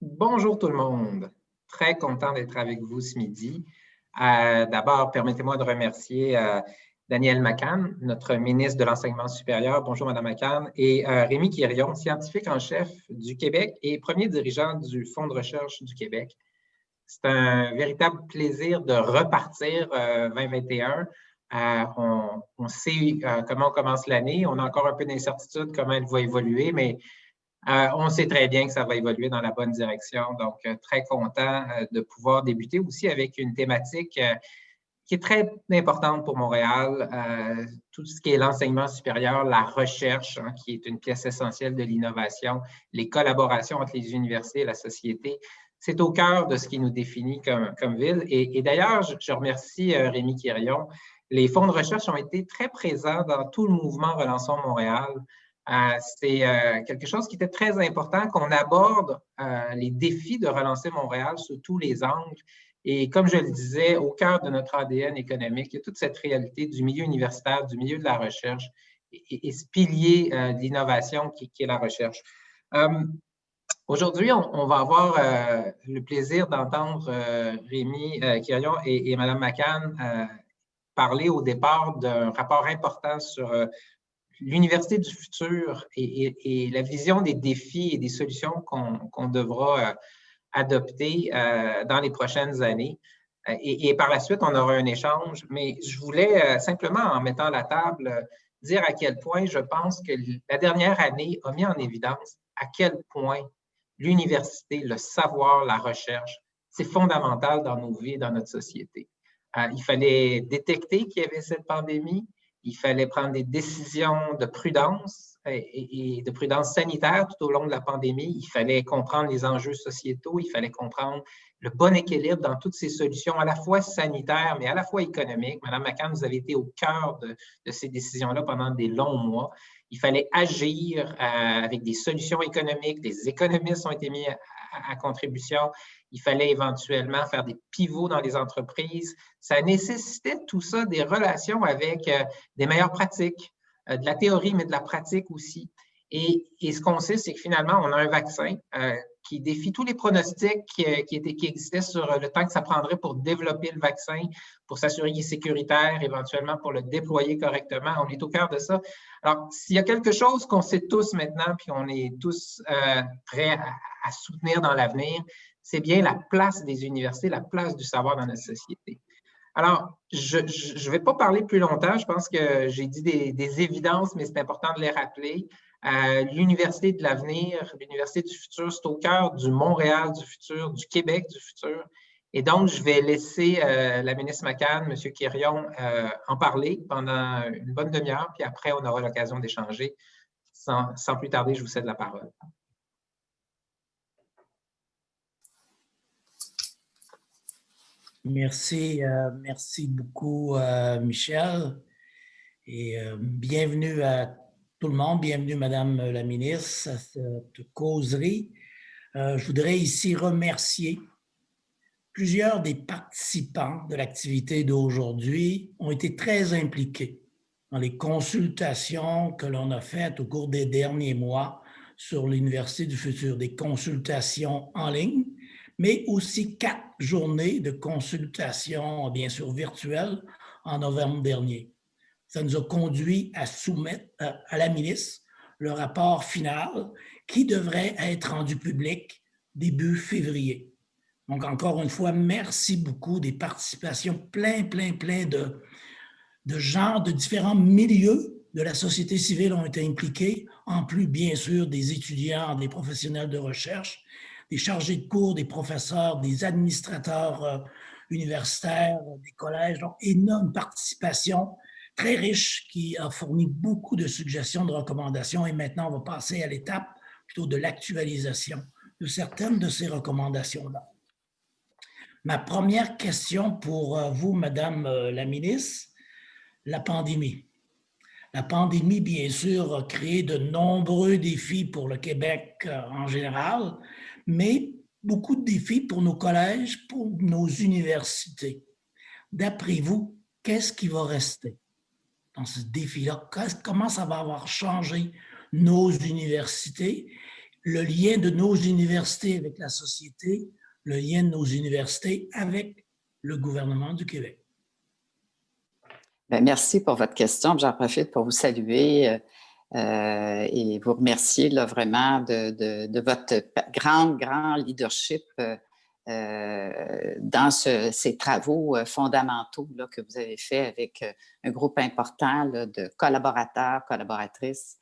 Bonjour tout le monde. Très content d'être avec vous ce midi. D'abord, permettez-moi de remercier Danielle McCann, notre ministre de l'Enseignement supérieur. Bonjour, Madame McCann. Et Rémi Quirion, scientifique en chef du Québec et premier dirigeant du Fonds de recherche du Québec. C'est un véritable plaisir de repartir 2021. On sait comment on commence l'année. On a encore un peu d'incertitude, comment elle va évoluer, mais on sait très bien que ça va évoluer dans la bonne direction. Donc, très content de pouvoir débuter aussi avec une thématique qui est très importante pour Montréal, tout ce qui est l'enseignement supérieur, la recherche, hein, qui est une pièce essentielle de l'innovation, les collaborations entre les universités et la société. C'est au cœur de ce qui nous définit comme ville. Et d'ailleurs, je remercie Rémi Quirion. Les fonds de recherche ont été très présents dans tout le mouvement Relançons Montréal. C'est quelque chose qui était très important, qu'on aborde les défis de relancer Montréal sous tous les angles. Et comme je le disais, au cœur de notre ADN économique, il y a toute cette réalité du milieu universitaire, du milieu de la recherche et ce pilier de l'innovation qui est la recherche. Aujourd'hui, on va avoir le plaisir d'entendre Rémi Quirion et Mme McCann parler au départ d'un rapport important sur l'Université du futur et la vision des défis et des solutions qu'on devra adopter dans les prochaines années. Et par la suite, on aura un échange. Mais je voulais simplement, en mettant la table, dire à quel point je pense que la dernière année a mis en évidence à quel point l'université, le savoir, la recherche, c'est fondamental dans nos vies et dans notre société. Il fallait détecter qu'il y avait cette pandémie. Il fallait prendre des décisions de prudence et de prudence sanitaire tout au long de la pandémie. Il fallait comprendre les enjeux sociétaux, il fallait comprendre le bon équilibre dans toutes ces solutions, à la fois sanitaires, mais à la fois économiques. Madame McCann, vous avez été au cœur de ces décisions-là pendant des longs mois. Il fallait agir avec des solutions économiques. Des économistes ont été mis à contribution. Il fallait éventuellement faire des pivots dans les entreprises. Ça nécessitait tout ça, des relations avec des meilleures pratiques, de la théorie, mais de la pratique aussi. Et ce qu'on sait, c'est que finalement, on a un vaccin qui défie tous les pronostics qui existaient sur le temps que ça prendrait pour développer le vaccin, pour s'assurer qu'il est sécuritaire, éventuellement pour le déployer correctement. On est au cœur de ça. Alors, s'il y a quelque chose qu'on sait tous maintenant, puis on est tous prêts à soutenir dans l'avenir, c'est bien la place des universités, la place du savoir dans notre société. Alors, je ne vais pas parler plus longtemps. Je pense que j'ai dit des évidences, mais c'est important de les rappeler. L'Université de l'avenir, l'Université du futur, c'est au cœur du Montréal du futur, du Québec du futur. Et donc, je vais laisser la ministre McCann, M. Quirion, en parler pendant une bonne demi-heure, puis après, on aura l'occasion d'échanger. Sans plus tarder, je vous cède la parole. Merci, merci beaucoup, Michel. Et bienvenue à tout le monde, bienvenue, Madame la ministre, à cette causerie. Je voudrais ici remercier plusieurs des participants de l'activité d'aujourd'hui ont été très impliqués dans les consultations que l'on a faites au cours des derniers mois sur l'Université du futur, des consultations en ligne, mais aussi 4 journées de consultation, bien sûr, virtuelles en novembre dernier. Ça nous a conduit à soumettre à la ministre le rapport final qui devrait être rendu public début février. Donc, encore une fois, merci beaucoup des participations, plein de gens de différents milieux de la société civile ont été impliqués, en plus, bien sûr, des étudiants, des professionnels de recherche, des chargés de cours, des professeurs, des administrateurs universitaires, des collèges. Donc, énorme participation, très riche, qui a fourni beaucoup de suggestions, de recommandations. Et maintenant, on va passer à l'étape plutôt de l'actualisation de certaines de ces recommandations-là. Ma première question pour vous, Madame la ministre, la pandémie. La pandémie, bien sûr, a créé de nombreux défis pour le Québec en général, mais beaucoup de défis pour nos collèges, pour nos universités. D'après vous, qu'est-ce qui va rester dans ce défi-là? Comment ça va avoir changé nos universités? le lien de nos universités avec la société, le lien de nos universités avec le gouvernement du Québec. Bien, merci pour votre question. J'en profite pour vous saluer et vous remercier là, vraiment de votre grand leadership dans ces travaux fondamentaux là, que vous avez fait avec un groupe important là, de collaborateurs, collaboratrices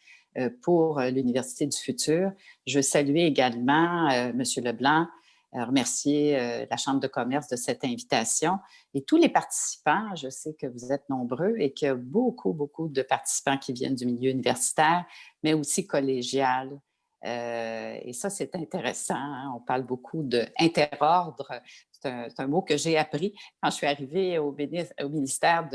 pour l'Université du futur. Je veux saluer également M. Leblanc, remercier la Chambre de commerce de cette invitation et tous les participants. Je sais que vous êtes nombreux et qu'il y a beaucoup de participants qui viennent du milieu universitaire, mais aussi collégial. Et ça, c'est intéressant. Hein? On parle beaucoup d'interordre. C'est un mot que j'ai appris quand je suis arrivée au ministère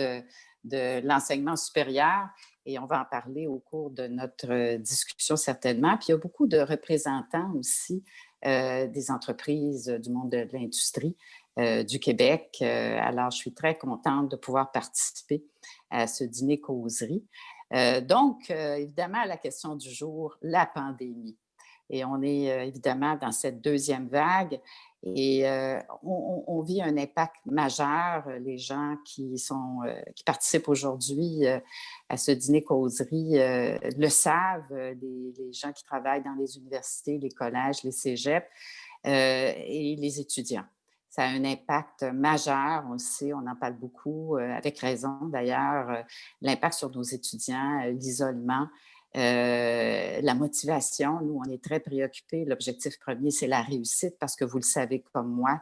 de l'enseignement supérieur. Et on va en parler au cours de notre discussion certainement. Puis il y a beaucoup de représentants aussi des entreprises du monde de l'industrie du Québec. Alors, je suis très contente de pouvoir participer à ce dîner causerie. Donc, évidemment, la question du jour, la pandémie. Et on est évidemment dans cette deuxième vague et on vit un impact majeur. Les gens qui participent aujourd'hui à ce dîner causerie le savent, les gens qui travaillent dans les universités, les collèges, les cégeps et les étudiants. Ça a un impact majeur, on le sait, on en parle beaucoup, avec raison d'ailleurs, l'impact sur nos étudiants, l'isolement, la motivation. Nous, on est très préoccupés. L'objectif premier, c'est la réussite parce que vous le savez comme moi,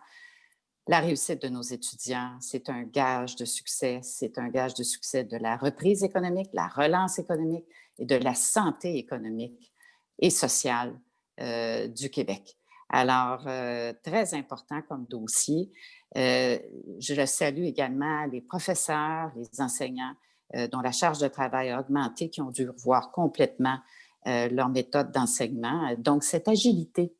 la réussite de nos étudiants, c'est un gage de succès. C'est un gage de succès de la reprise économique, la relance économique et de la santé économique et sociale du Québec. Alors, très important comme dossier. Je le salue également les professeurs, les enseignants dont la charge de travail a augmenté, qui ont dû revoir complètement leur méthode d'enseignement. Donc, cette agilité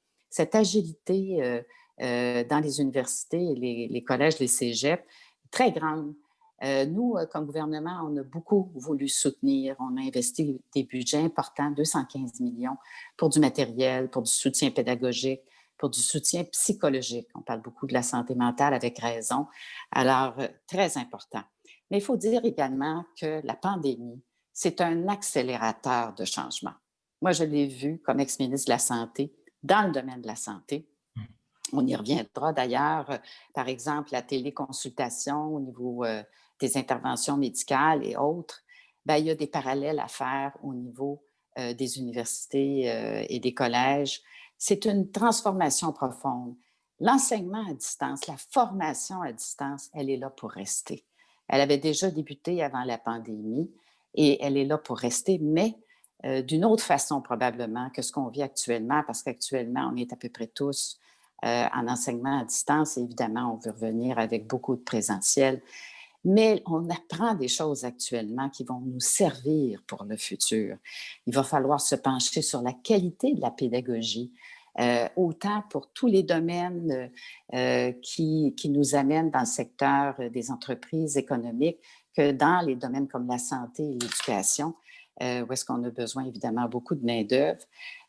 dans les universités, les collèges, les cégeps, très grande. Nous, comme gouvernement, on a beaucoup voulu soutenir. On a investi des budgets importants, 215 millions, pour du matériel, pour du soutien pédagogique, pour du soutien psychologique. On parle beaucoup de la santé mentale avec raison. Alors, très important. Mais il faut dire également que la pandémie, c'est un accélérateur de changement. Moi, je l'ai vu comme ex-ministre de la Santé, dans le domaine de la santé. On y reviendra d'ailleurs, par exemple, la téléconsultation au niveau des interventions médicales et autres. Bien, il y a des parallèles à faire au niveau des universités et des collèges. C'est une transformation profonde. L'enseignement à distance, la formation à distance, elle est là pour rester. Elle avait déjà débuté avant la pandémie et elle est là pour rester, mais d'une autre façon probablement que ce qu'on vit actuellement, parce qu'actuellement, on est à peu près tous en enseignement à distance. Et évidemment, on veut revenir avec beaucoup de présentiel. Mais on apprend des choses actuellement qui vont nous servir pour le futur. Il va falloir se pencher sur la qualité de la pédagogie, autant pour tous les domaines qui nous amènent dans le secteur des entreprises économiques que dans les domaines comme la santé et l'éducation, où est-ce qu'on a besoin évidemment beaucoup de main-d'œuvre.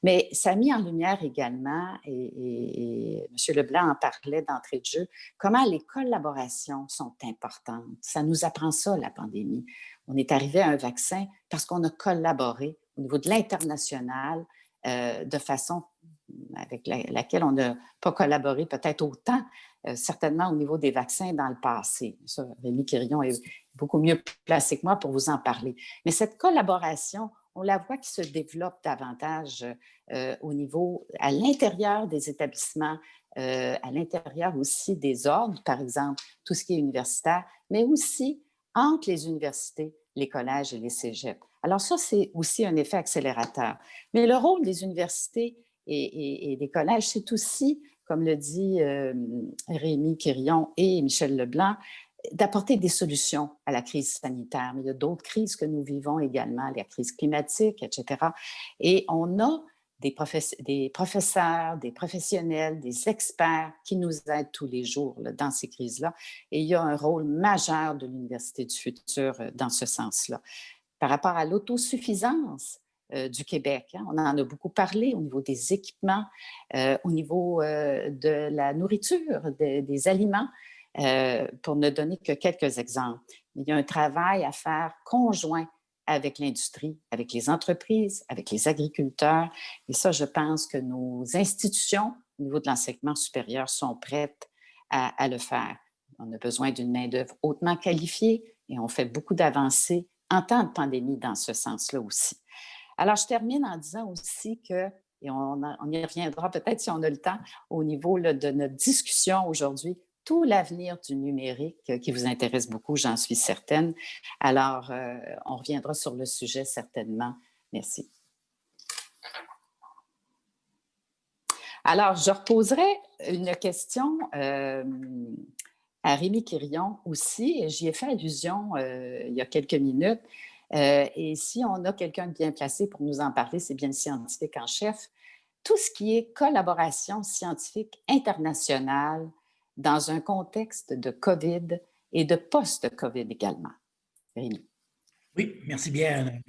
Mais ça a mis en lumière également, et M. Leblanc en parlait d'entrée de jeu, comment les collaborations sont importantes. Ça nous apprend ça, la pandémie. On est arrivé à un vaccin parce qu'on a collaboré au niveau de l'international de façon avec laquelle on n'a pas collaboré peut-être autant, certainement au niveau des vaccins dans le passé. Ça, Rémi Quirion est beaucoup mieux placé que moi pour vous en parler. Mais cette collaboration, on la voit qui se développe davantage au niveau, à l'intérieur des établissements, à l'intérieur aussi des ordres, par exemple, tout ce qui est universitaire, mais aussi entre les universités, les collèges et les cégeps. Alors ça, c'est aussi un effet accélérateur. Mais le rôle des universités et des collèges, c'est aussi, comme le dit Rémi Quirion et Michel Leblanc, d'apporter des solutions à la crise sanitaire. Mais il y a d'autres crises que nous vivons également, la crise climatique, etc. Et on a des professeurs, des professionnels, des experts qui nous aident tous les jours là, dans ces crises-là. Et il y a un rôle majeur de l'Université du futur dans ce sens-là. Par rapport à l'autosuffisance, du Québec. Hein. On en a beaucoup parlé au niveau des équipements, au niveau de la nourriture, des aliments, pour ne donner que quelques exemples. Il y a un travail à faire conjoint avec l'industrie, avec les entreprises, avec les agriculteurs. Et ça, je pense que nos institutions, au niveau de l'enseignement supérieur, sont prêtes à le faire. On a besoin d'une main-d'œuvre hautement qualifiée et on fait beaucoup d'avancées en temps de pandémie dans ce sens-là aussi. Alors, je termine en disant aussi que, et on y reviendra peut-être si on a le temps, au niveau là, de notre discussion aujourd'hui, tout l'avenir du numérique qui vous intéresse beaucoup, j'en suis certaine. Alors, on reviendra sur le sujet certainement. Merci. Alors, je reposerai une question à Rémi Quirion aussi. J'y ai fait allusion il y a quelques minutes. Et si on a quelqu'un de bien placé pour nous en parler, c'est bien le scientifique en chef. Tout ce qui est collaboration scientifique internationale dans un contexte de COVID et de post-COVID également. Rémi. Oui, merci bien.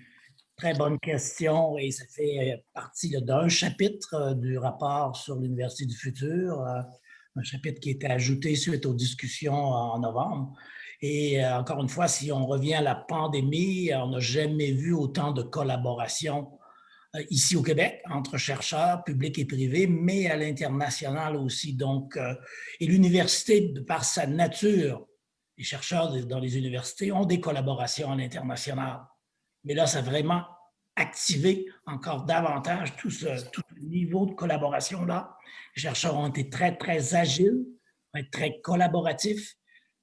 Très bonne question et ça fait partie d'un chapitre du rapport sur l'Université du futur, un chapitre qui a été ajouté suite aux discussions en novembre. Et encore une fois, si on revient à la pandémie, on n'a jamais vu autant de collaboration ici au Québec entre chercheurs publics et privés, mais à l'international aussi. Donc, et l'université, par sa nature, les chercheurs dans les universités ont des collaborations à l'international. Mais là, ça a vraiment activé encore davantage tout le niveau de collaboration-là. Les chercheurs ont été très, très agiles, très collaboratifs.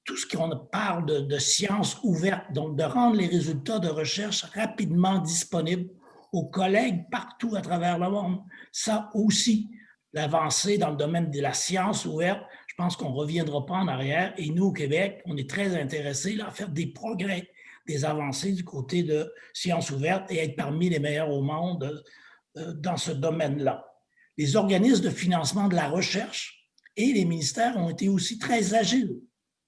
Tout ce qu'on parle de sciences ouvertes, donc de rendre les résultats de recherche rapidement disponibles aux collègues partout à travers le monde. Ça aussi, l'avancée dans le domaine de la science ouverte, je pense qu'on ne reviendra pas en arrière. Et nous, au Québec, on est très intéressés à faire des progrès, des avancées du côté de sciences ouvertes et être parmi les meilleurs au monde dans ce domaine-là. Les organismes de financement de la recherche et les ministères ont été aussi très agiles.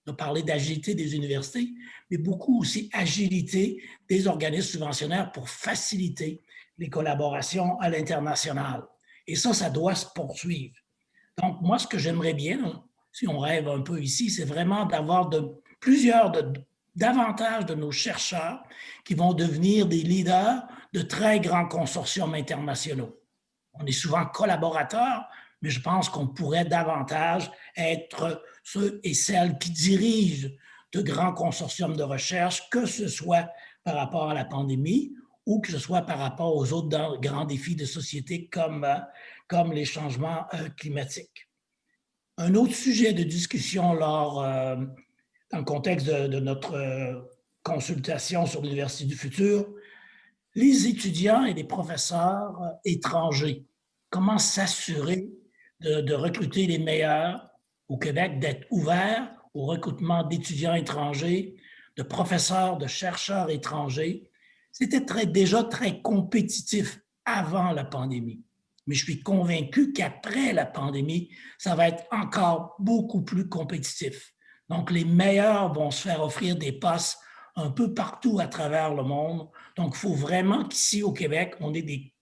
On a parlé d'agilité des universités, mais beaucoup aussi agilité des organismes subventionnaires pour faciliter les collaborations à l'international. Et ça doit se poursuivre. Donc, moi, ce que j'aimerais bien, si on rêve un peu ici, c'est vraiment d'avoir davantage de nos chercheurs qui vont devenir des leaders de très grands consortiums internationaux. On est souvent collaborateurs, mais je pense qu'on pourrait davantage être ceux et celles qui dirigent de grands consortiums de recherche, que ce soit par rapport à la pandémie ou que ce soit par rapport aux autres grands défis de société comme les changements climatiques. Un autre sujet de discussion dans le contexte de notre consultation sur l'Université du futur, les étudiants et les professeurs étrangers. Comment s'assurer de recruter les meilleurs au Québec, d'être ouvert au recrutement d'étudiants étrangers, de professeurs, de chercheurs étrangers. C'était déjà très compétitif avant la pandémie. Mais je suis convaincu qu'après la pandémie, ça va être encore beaucoup plus compétitif. Donc, les meilleurs vont se faire offrir des postes un peu partout à travers le monde. Donc, il faut vraiment qu'ici au Québec, on ait des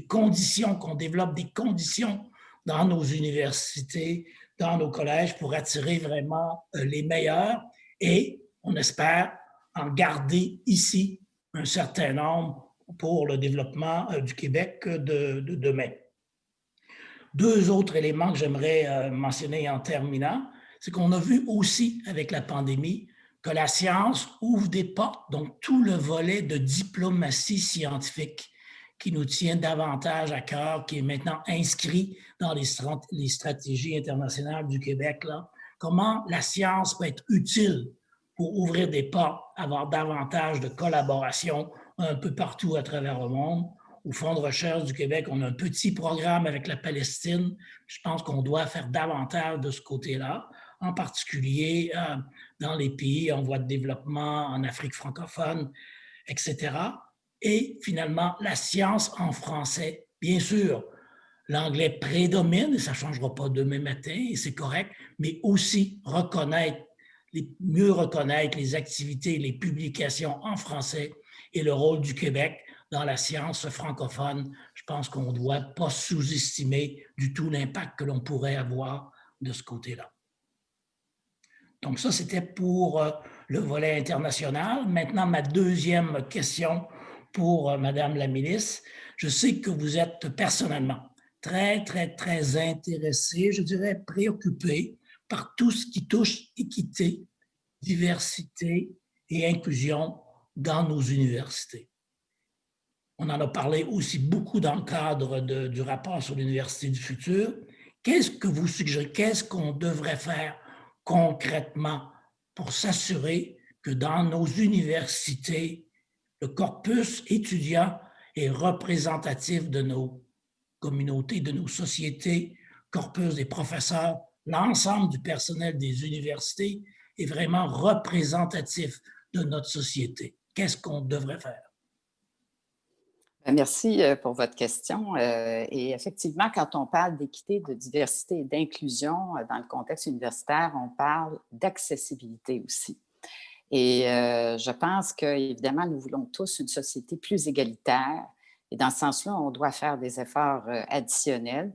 conditions, qu'on développe des conditions dans nos universités, dans nos collèges pour attirer vraiment les meilleurs et on espère en garder ici un certain nombre pour le développement du Québec de demain. Deux autres éléments que j'aimerais mentionner en terminant, c'est qu'on a vu aussi avec la pandémie que la science ouvre des portes, donc tout le volet de diplomatie scientifique qui nous tient davantage à cœur, qui est maintenant inscrit dans les stratégies internationales du Québec. Là. Comment la science peut être utile pour ouvrir des portes, avoir davantage de collaboration un peu partout à travers le monde. Au Fonds de recherche du Québec, on a un petit programme avec la Palestine. Je pense qu'on doit faire davantage de ce côté-là, en particulier dans les pays en voie de développement, en Afrique francophone, etc. Et finalement, la science en français. Bien sûr, l'anglais prédomine, et ça ne changera pas demain matin, et c'est correct, mais aussi mieux reconnaître les activités, les publications en français et le rôle du Québec dans la science francophone. Je pense qu'on ne doit pas sous-estimer du tout l'impact que l'on pourrait avoir de ce côté-là. Donc ça, c'était pour le volet international. Maintenant, ma deuxième question pour Madame la ministre. Je sais que vous êtes personnellement très, très, très intéressée, je dirais préoccupée par tout ce qui touche équité, diversité et inclusion dans nos universités. On en a parlé aussi beaucoup dans le cadre du rapport sur l'Université du futur. Qu'est-ce que vous suggérez? Qu'est-ce qu'on devrait faire concrètement pour s'assurer que dans nos universités, le corpus étudiant est représentatif de nos communautés, de nos sociétés, corpus des professeurs, l'ensemble du personnel des universités est vraiment représentatif de notre société? Qu'est-ce qu'on devrait faire? Merci pour votre question. Et effectivement, quand on parle d'équité, de diversité et d'inclusion dans le contexte universitaire, on parle d'accessibilité aussi. Et je pense qu'évidemment, nous voulons tous une société plus égalitaire. Et dans ce sens-là, on doit faire des efforts additionnels.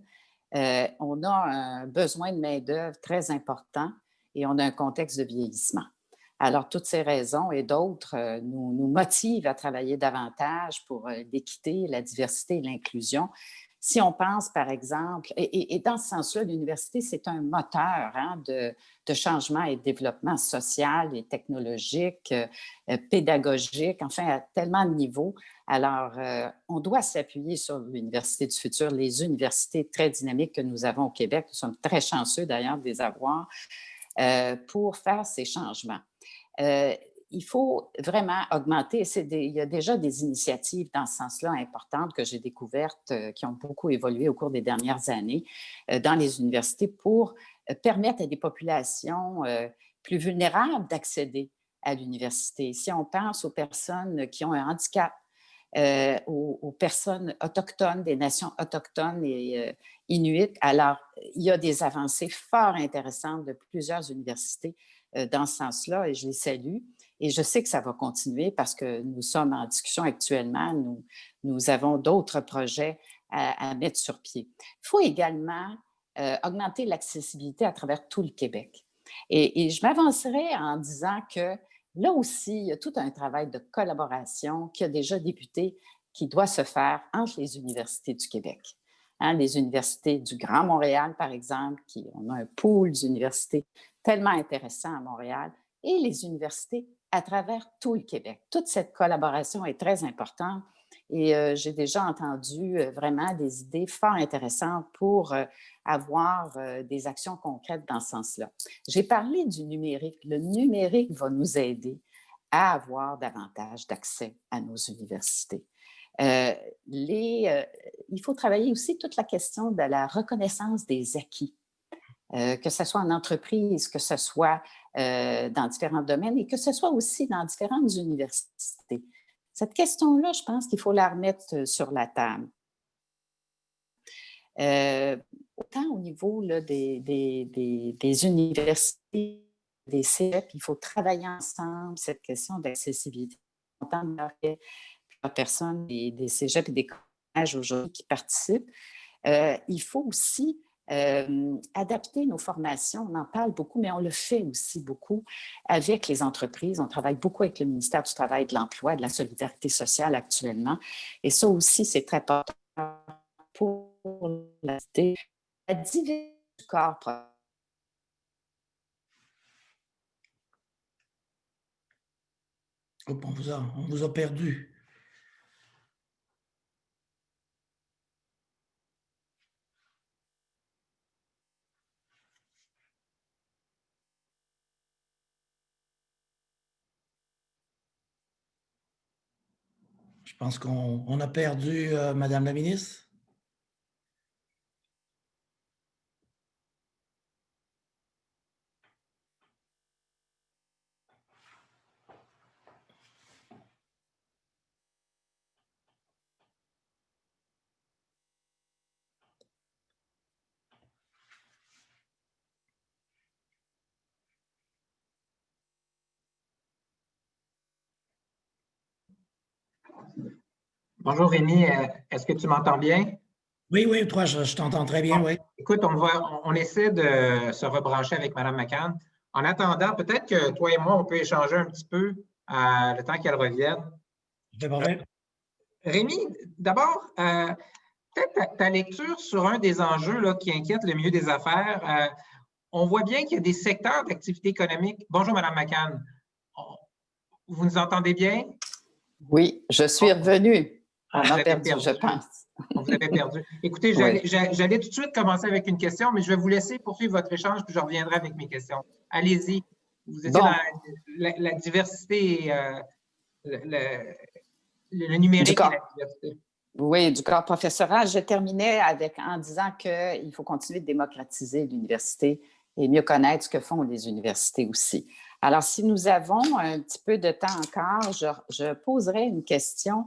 On a un besoin de main-d'œuvre très important et on a un contexte de vieillissement. Alors, toutes ces raisons et d'autres nous motivent à travailler davantage pour l'équité, la diversité et l'inclusion. Si on pense, par exemple, et dans ce sens-là, l'université, c'est un moteur de changement et de développement social et technologique, pédagogique, enfin, à tellement de niveaux. Alors, on doit s'appuyer sur l'Université du futur, les universités très dynamiques que nous avons au Québec. Nous sommes très chanceux d'ailleurs de les avoir pour faire ces changements. Il faut vraiment augmenter. Il y a déjà des initiatives dans ce sens-là importantes que j'ai découvertes qui ont beaucoup évolué au cours des dernières années dans les universités pour permettre à des populations plus vulnérables d'accéder à l'université. Si on pense aux personnes qui ont un handicap, aux personnes autochtones, des nations autochtones et inuites. Alors, il y a des avancées fort intéressantes de plusieurs universités dans ce sens-là et je les salue. Et je sais que ça va continuer parce que nous sommes en discussion actuellement. Nous avons d'autres projets à mettre sur pied. Il faut également augmenter l'accessibilité à travers tout le Québec. Et je m'avancerai en disant que là aussi, il y a tout un travail de collaboration qui a déjà débuté, qui doit se faire entre les universités du Québec. Hein, les universités du Grand Montréal, par exemple, on a un pool d'universités tellement intéressant à Montréal, et les universités à travers tout le Québec. Toute cette collaboration est très importante et j'ai déjà entendu vraiment des idées fort intéressantes pour avoir des actions concrètes dans ce sens-là. J'ai parlé du numérique. Le numérique va nous aider à avoir davantage d'accès à nos universités. Il faut travailler aussi toute la question de la reconnaissance des acquis, que ce soit en entreprise, que ce soit dans différents domaines et que ce soit aussi dans différentes universités. Cette question-là, je pense qu'il faut la remettre sur la table. Autant au niveau là, des universités, des cégep, il faut travailler ensemble cette question d'accessibilité. On entend plusieurs personnes des cégeps et des collèges aujourd'hui qui participent. Il faut aussi adapter nos formations. On en parle beaucoup, mais on le fait aussi beaucoup avec les entreprises. On travaille beaucoup avec le ministère du Travail, de l'Emploi, de la Solidarité sociale actuellement. Et ça aussi, c'est très important pour la diversité du corps. On vous a perdu. Je pense qu'on a perdu Madame la ministre. Bonjour Rémi, est-ce que tu m'entends bien? Oui, oui, toi, je t'entends très bien, Bon, oui. écoute, on essaie de se rebrancher avec Mme McCann. En attendant, peut-être que toi et moi, on peut échanger un petit peu le temps qu'elle revienne. C'est parfait. Rémi, d'abord, peut-être ta lecture sur un des enjeux là, qui inquiète le milieu des affaires. On voit bien qu'il y a des secteurs d'activité économique. Bonjour, Mme McCann. Vous nous entendez bien? Oui, je suis revenue. On On vous a avait perdu, je perdu. pense. On vous avait perdu. Écoutez, Oui. j'allais tout de suite commencer avec une question, mais je vais vous laisser poursuivre votre échange, puis je reviendrai avec mes questions. Allez-y. Vous étiez dans Bon, la diversité, le du numérique et la corps. diversité. Oui, du corps professoral. Je terminais en disant qu'il faut continuer de démocratiser l'université et mieux connaître ce que font les universités aussi. Alors, si nous avons un petit peu de temps encore, je poserai une question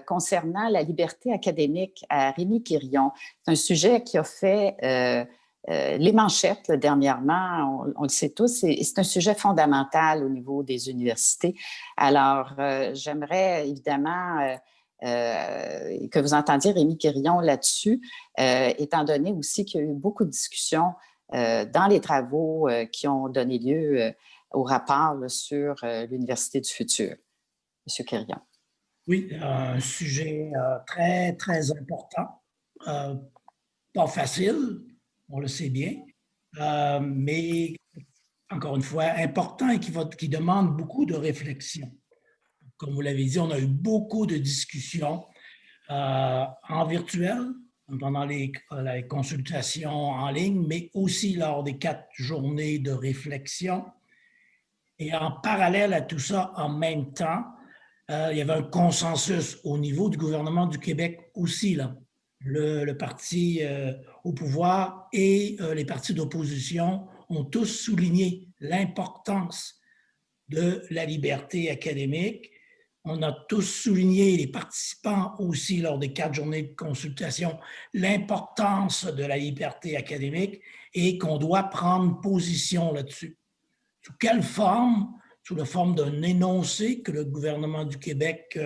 concernant la liberté académique à Rémi Quirion. C'est un sujet qui a fait les manchettes là, dernièrement, on le sait tous, et c'est un sujet fondamental au niveau des universités. Alors, j'aimerais évidemment que vous entendiez Rémi Quirion là-dessus, étant donné aussi qu'il y a eu beaucoup de discussions dans les travaux qui ont donné lieu au rapport là, sur l'Université du futur. Monsieur Quirion. Oui, un sujet très, très important. Pas facile, on le sait bien, mais encore une fois, important et qui demande beaucoup de réflexion. Comme vous l'avez dit, on a eu beaucoup de discussions en virtuel, pendant les consultations en ligne, mais aussi lors des 4 journées de réflexion. Et en parallèle à tout ça, en même temps, il y avait un consensus au niveau du gouvernement du Québec aussi, là. Le parti au pouvoir et les partis d'opposition ont tous souligné l'importance de la liberté académique. On a tous souligné, les participants aussi, lors des 4 journées de consultation, l'importance de la liberté académique et qu'on doit prendre position là-dessus. Sous quelle forme? Sous la forme d'un énoncé que le gouvernement du Québec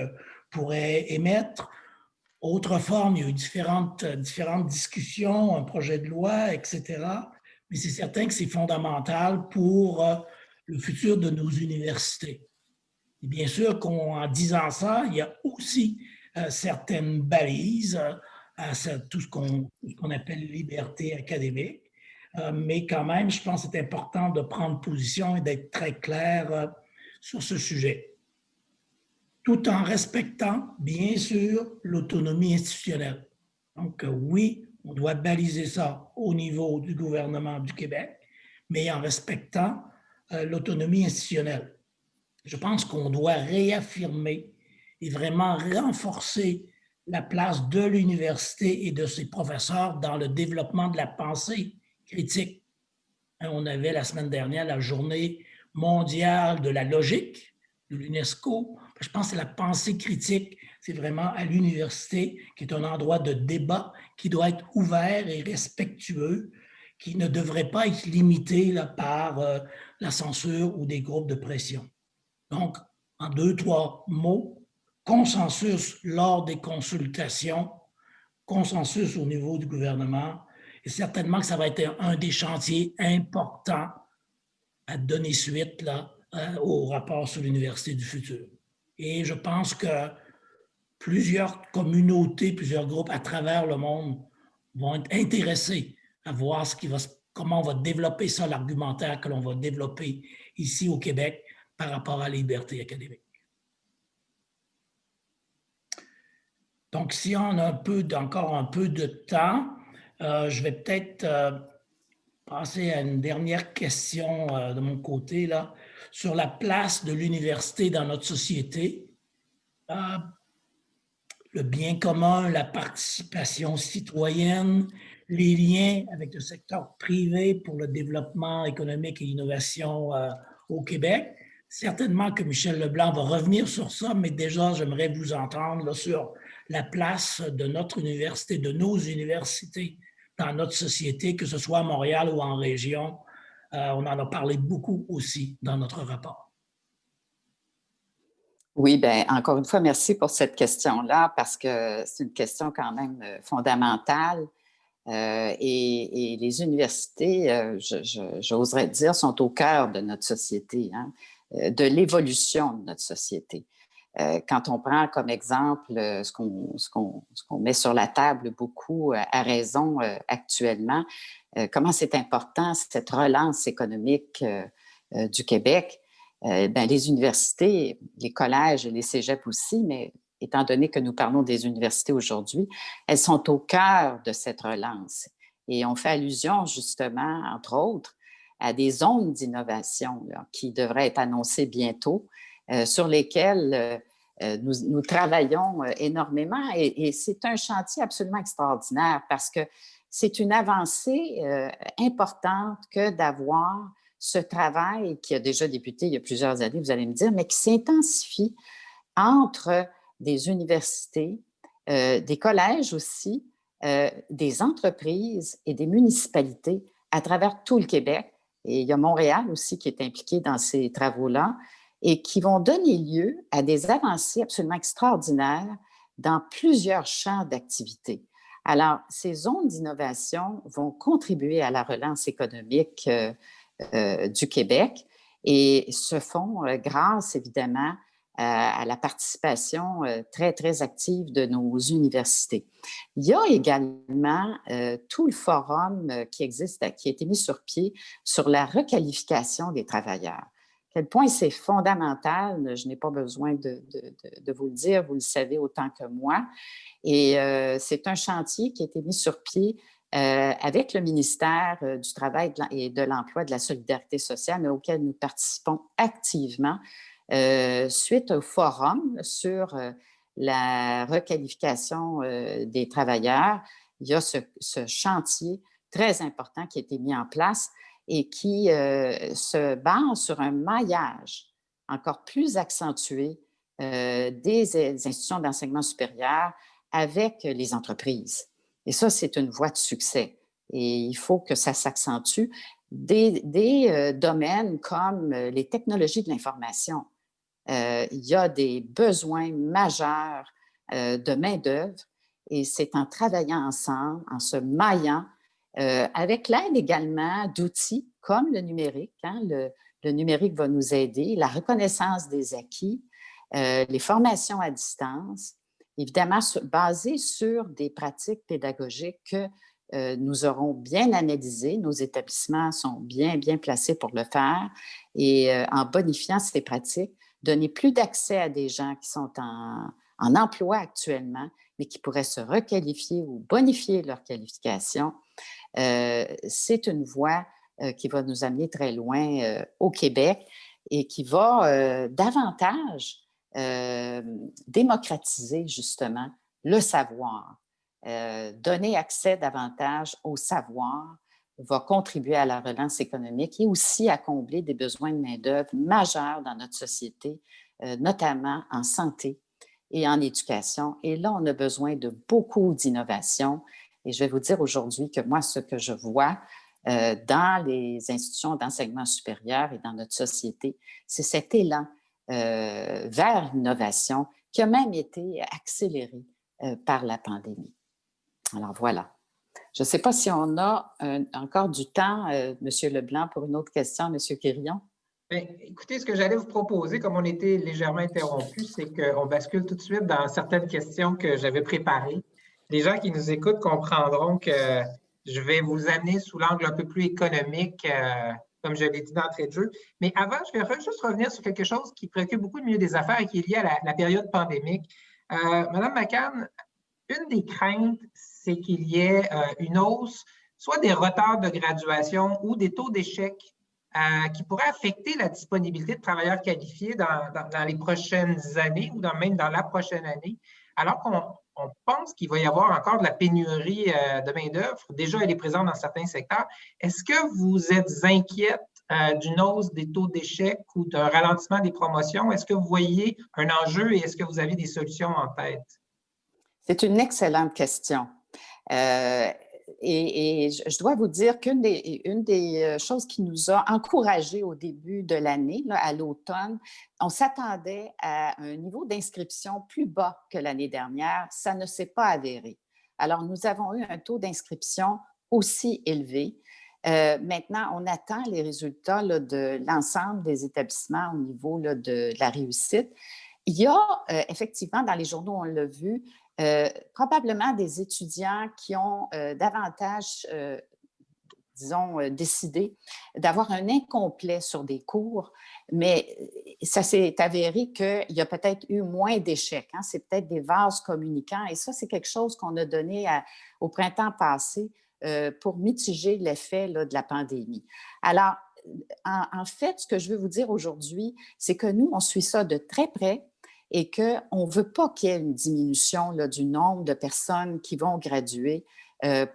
pourrait émettre. Autre forme, il y a eu différentes discussions, un projet de loi, etc. Mais c'est certain que c'est fondamental pour le futur de nos universités. Et bien sûr qu'en disant ça, il y a aussi certaines balises à tout ce qu'on appelle liberté académique. Mais quand même, je pense que c'est important de prendre position et d'être très clair sur ce sujet, tout en respectant, bien sûr, l'autonomie institutionnelle. Donc, oui, on doit baliser ça au niveau du gouvernement du Québec, mais en respectant l'autonomie institutionnelle. Je pense qu'on doit réaffirmer et vraiment renforcer la place de l'université et de ses professeurs dans le développement de la pensée critique. On avait la semaine dernière la journée mondiale de la logique de l'UNESCO. Je pense que la pensée critique, c'est vraiment à l'université, qui est un endroit de débat qui doit être ouvert et respectueux, qui ne devrait pas être limité là, par la censure ou des groupes de pression. Donc, en 2, 3 mots, consensus lors des consultations, consensus au niveau du gouvernement, et certainement que ça va être un des chantiers importants à donner suite là, au rapport sur l'Université du futur. Et je pense que plusieurs communautés, plusieurs groupes à travers le monde vont être intéressés à voir comment on va développer ça, l'argumentaire que l'on va développer ici au Québec par rapport à la liberté académique. Donc, si on a encore un peu de temps, je vais peut-être passer à une dernière question de mon côté, là, sur la place de l'université dans notre société. Le bien commun, la participation citoyenne, les liens avec le secteur privé pour le développement économique et l'innovation au Québec. Certainement que Michel Leblanc va revenir sur ça, mais déjà, j'aimerais vous entendre là, sur la place de notre université, de nos universités dans notre société, que ce soit à Montréal ou en région. On en a parlé beaucoup aussi dans notre rapport. Oui, bien, encore une fois, merci pour cette question-là parce que c'est une question quand même fondamentale. Et les universités, j'oserais dire, sont au cœur de notre société, hein, de l'évolution de notre société. Quand on prend comme exemple ce qu'on met sur la table beaucoup, à raison actuellement, comment c'est important cette relance économique du Québec, ben, les universités, les collèges et les cégeps aussi, mais étant donné que nous parlons des universités aujourd'hui, elles sont au cœur de cette relance. Et on fait allusion justement, entre autres, à des zones d'innovation qui devraient être annoncées bientôt, sur lesquelles nous travaillons énormément. Et c'est un chantier absolument extraordinaire parce que c'est une avancée importante que d'avoir ce travail qui a déjà débuté il y a plusieurs années, vous allez me dire, mais qui s'intensifie entre des universités, des collèges aussi, des entreprises et des municipalités à travers tout le Québec. Et il y a Montréal aussi qui est impliqué dans ces travaux-là et qui vont donner lieu à des avancées absolument extraordinaires dans plusieurs champs d'activité. Alors, ces zones d'innovation vont contribuer à la relance économique du Québec et se font grâce, évidemment, à la participation très, très active de nos universités. Il y a également tout le forum qui existe, qui a été mis sur pied sur la requalification des travailleurs. Quel point c'est fondamental, je n'ai pas besoin de vous le dire, vous le savez autant que moi. Et c'est un chantier qui a été mis sur pied avec le ministère du Travail et de l'Emploi et de la Solidarité sociale, mais auquel nous participons activement suite au forum sur la requalification des travailleurs. Il y a ce chantier très important qui a été mis en place et qui se base sur un maillage encore plus accentué des institutions d'enseignement supérieur avec les entreprises. Et ça, c'est une voie de succès. Et il faut que ça s'accentue. Des domaines comme les technologies de l'information, il y a des besoins majeurs de main-d'œuvre et c'est en travaillant ensemble, en se maillant, avec l'aide également d'outils comme le numérique. Hein, le numérique va nous aider, la reconnaissance des acquis, les formations à distance, évidemment basées sur des pratiques pédagogiques que nous aurons bien analysées. Nos établissements sont bien, bien placés pour le faire et en bonifiant ces pratiques, donner plus d'accès à des gens qui sont en emploi actuellement, mais qui pourraient se requalifier ou bonifier leur qualification. C'est une voie qui va nous amener très loin au Québec et qui va davantage démocratiser justement le savoir. Donner accès davantage au savoir va contribuer à la relance économique et aussi à combler des besoins de main-d'œuvre majeurs dans notre société, notamment en santé et en éducation. Et là, on a besoin de beaucoup d'innovation. Et je vais vous dire aujourd'hui que moi, ce que je vois dans les institutions d'enseignement supérieur et dans notre société, c'est cet élan vers l'innovation qui a même été accéléré par la pandémie. Alors voilà. Je ne sais pas si on a encore du temps, M. Leblanc, pour une autre question, M. Quirion. Bien, écoutez, ce que j'allais vous proposer, comme on était légèrement interrompu, c'est qu'on bascule tout de suite dans certaines questions que j'avais préparées. Les gens qui nous écoutent comprendront que je vais vous amener sous l'angle un peu plus économique, comme je l'ai dit d'entrée de jeu. Mais avant, je vais juste revenir sur quelque chose qui préoccupe beaucoup le milieu des affaires et qui est lié à la période pandémique. Madame McCann, une des craintes, c'est qu'il y ait une hausse, soit des retards de graduation ou des taux d'échec qui pourraient affecter la disponibilité de travailleurs qualifiés dans les prochaines années ou même dans la prochaine année, alors qu'on pense qu'il va y avoir encore de la pénurie de main-d'œuvre. Déjà, elle est présente dans certains secteurs. Est-ce que vous êtes inquiète d'une hausse des taux d'échec ou d'un ralentissement des promotions? Est-ce que vous voyez un enjeu et est-ce que vous avez des solutions en tête? C'est une excellente question. je dois vous dire qu'une des choses qui nous a encouragés au début de l'année, là, à l'automne, on s'attendait à un niveau d'inscription plus bas que l'année dernière. Ça ne s'est pas avéré. Alors, nous avons eu un taux d'inscription aussi élevé. Maintenant, on attend les résultats là, de l'ensemble des établissements au niveau là, de la réussite. Il y a effectivement, dans les journaux, on l'a vu, probablement des étudiants qui ont davantage, disons, décidé d'avoir un incomplet sur des cours, mais ça s'est avéré qu'il y a peut-être eu moins d'échecs. Hein? C'est peut-être des vases communicants et ça, c'est quelque chose qu'on a donné au printemps passé pour mitiger l'effet là, de la pandémie. Alors, en fait, ce que je veux vous dire aujourd'hui, c'est que nous, on suit ça de très près et qu'on ne veut pas qu'il y ait une diminution là, du nombre de personnes qui vont graduer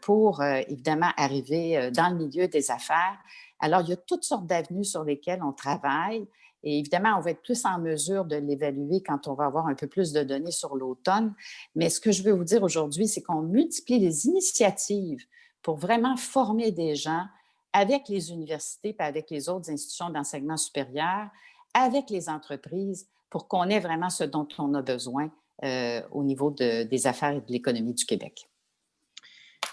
pour, évidemment, arriver dans le milieu des affaires. Alors, il y a toutes sortes d'avenues sur lesquelles on travaille et évidemment, on va être plus en mesure de l'évaluer quand on va avoir un peu plus de données sur l'automne. Mais ce que je veux vous dire aujourd'hui, c'est qu'on multiplie les initiatives pour vraiment former des gens avec les universités et avec les autres institutions d'enseignement supérieur, avec les entreprises, pour qu'on ait vraiment ce dont on a besoin au niveau des affaires et de l'économie du Québec.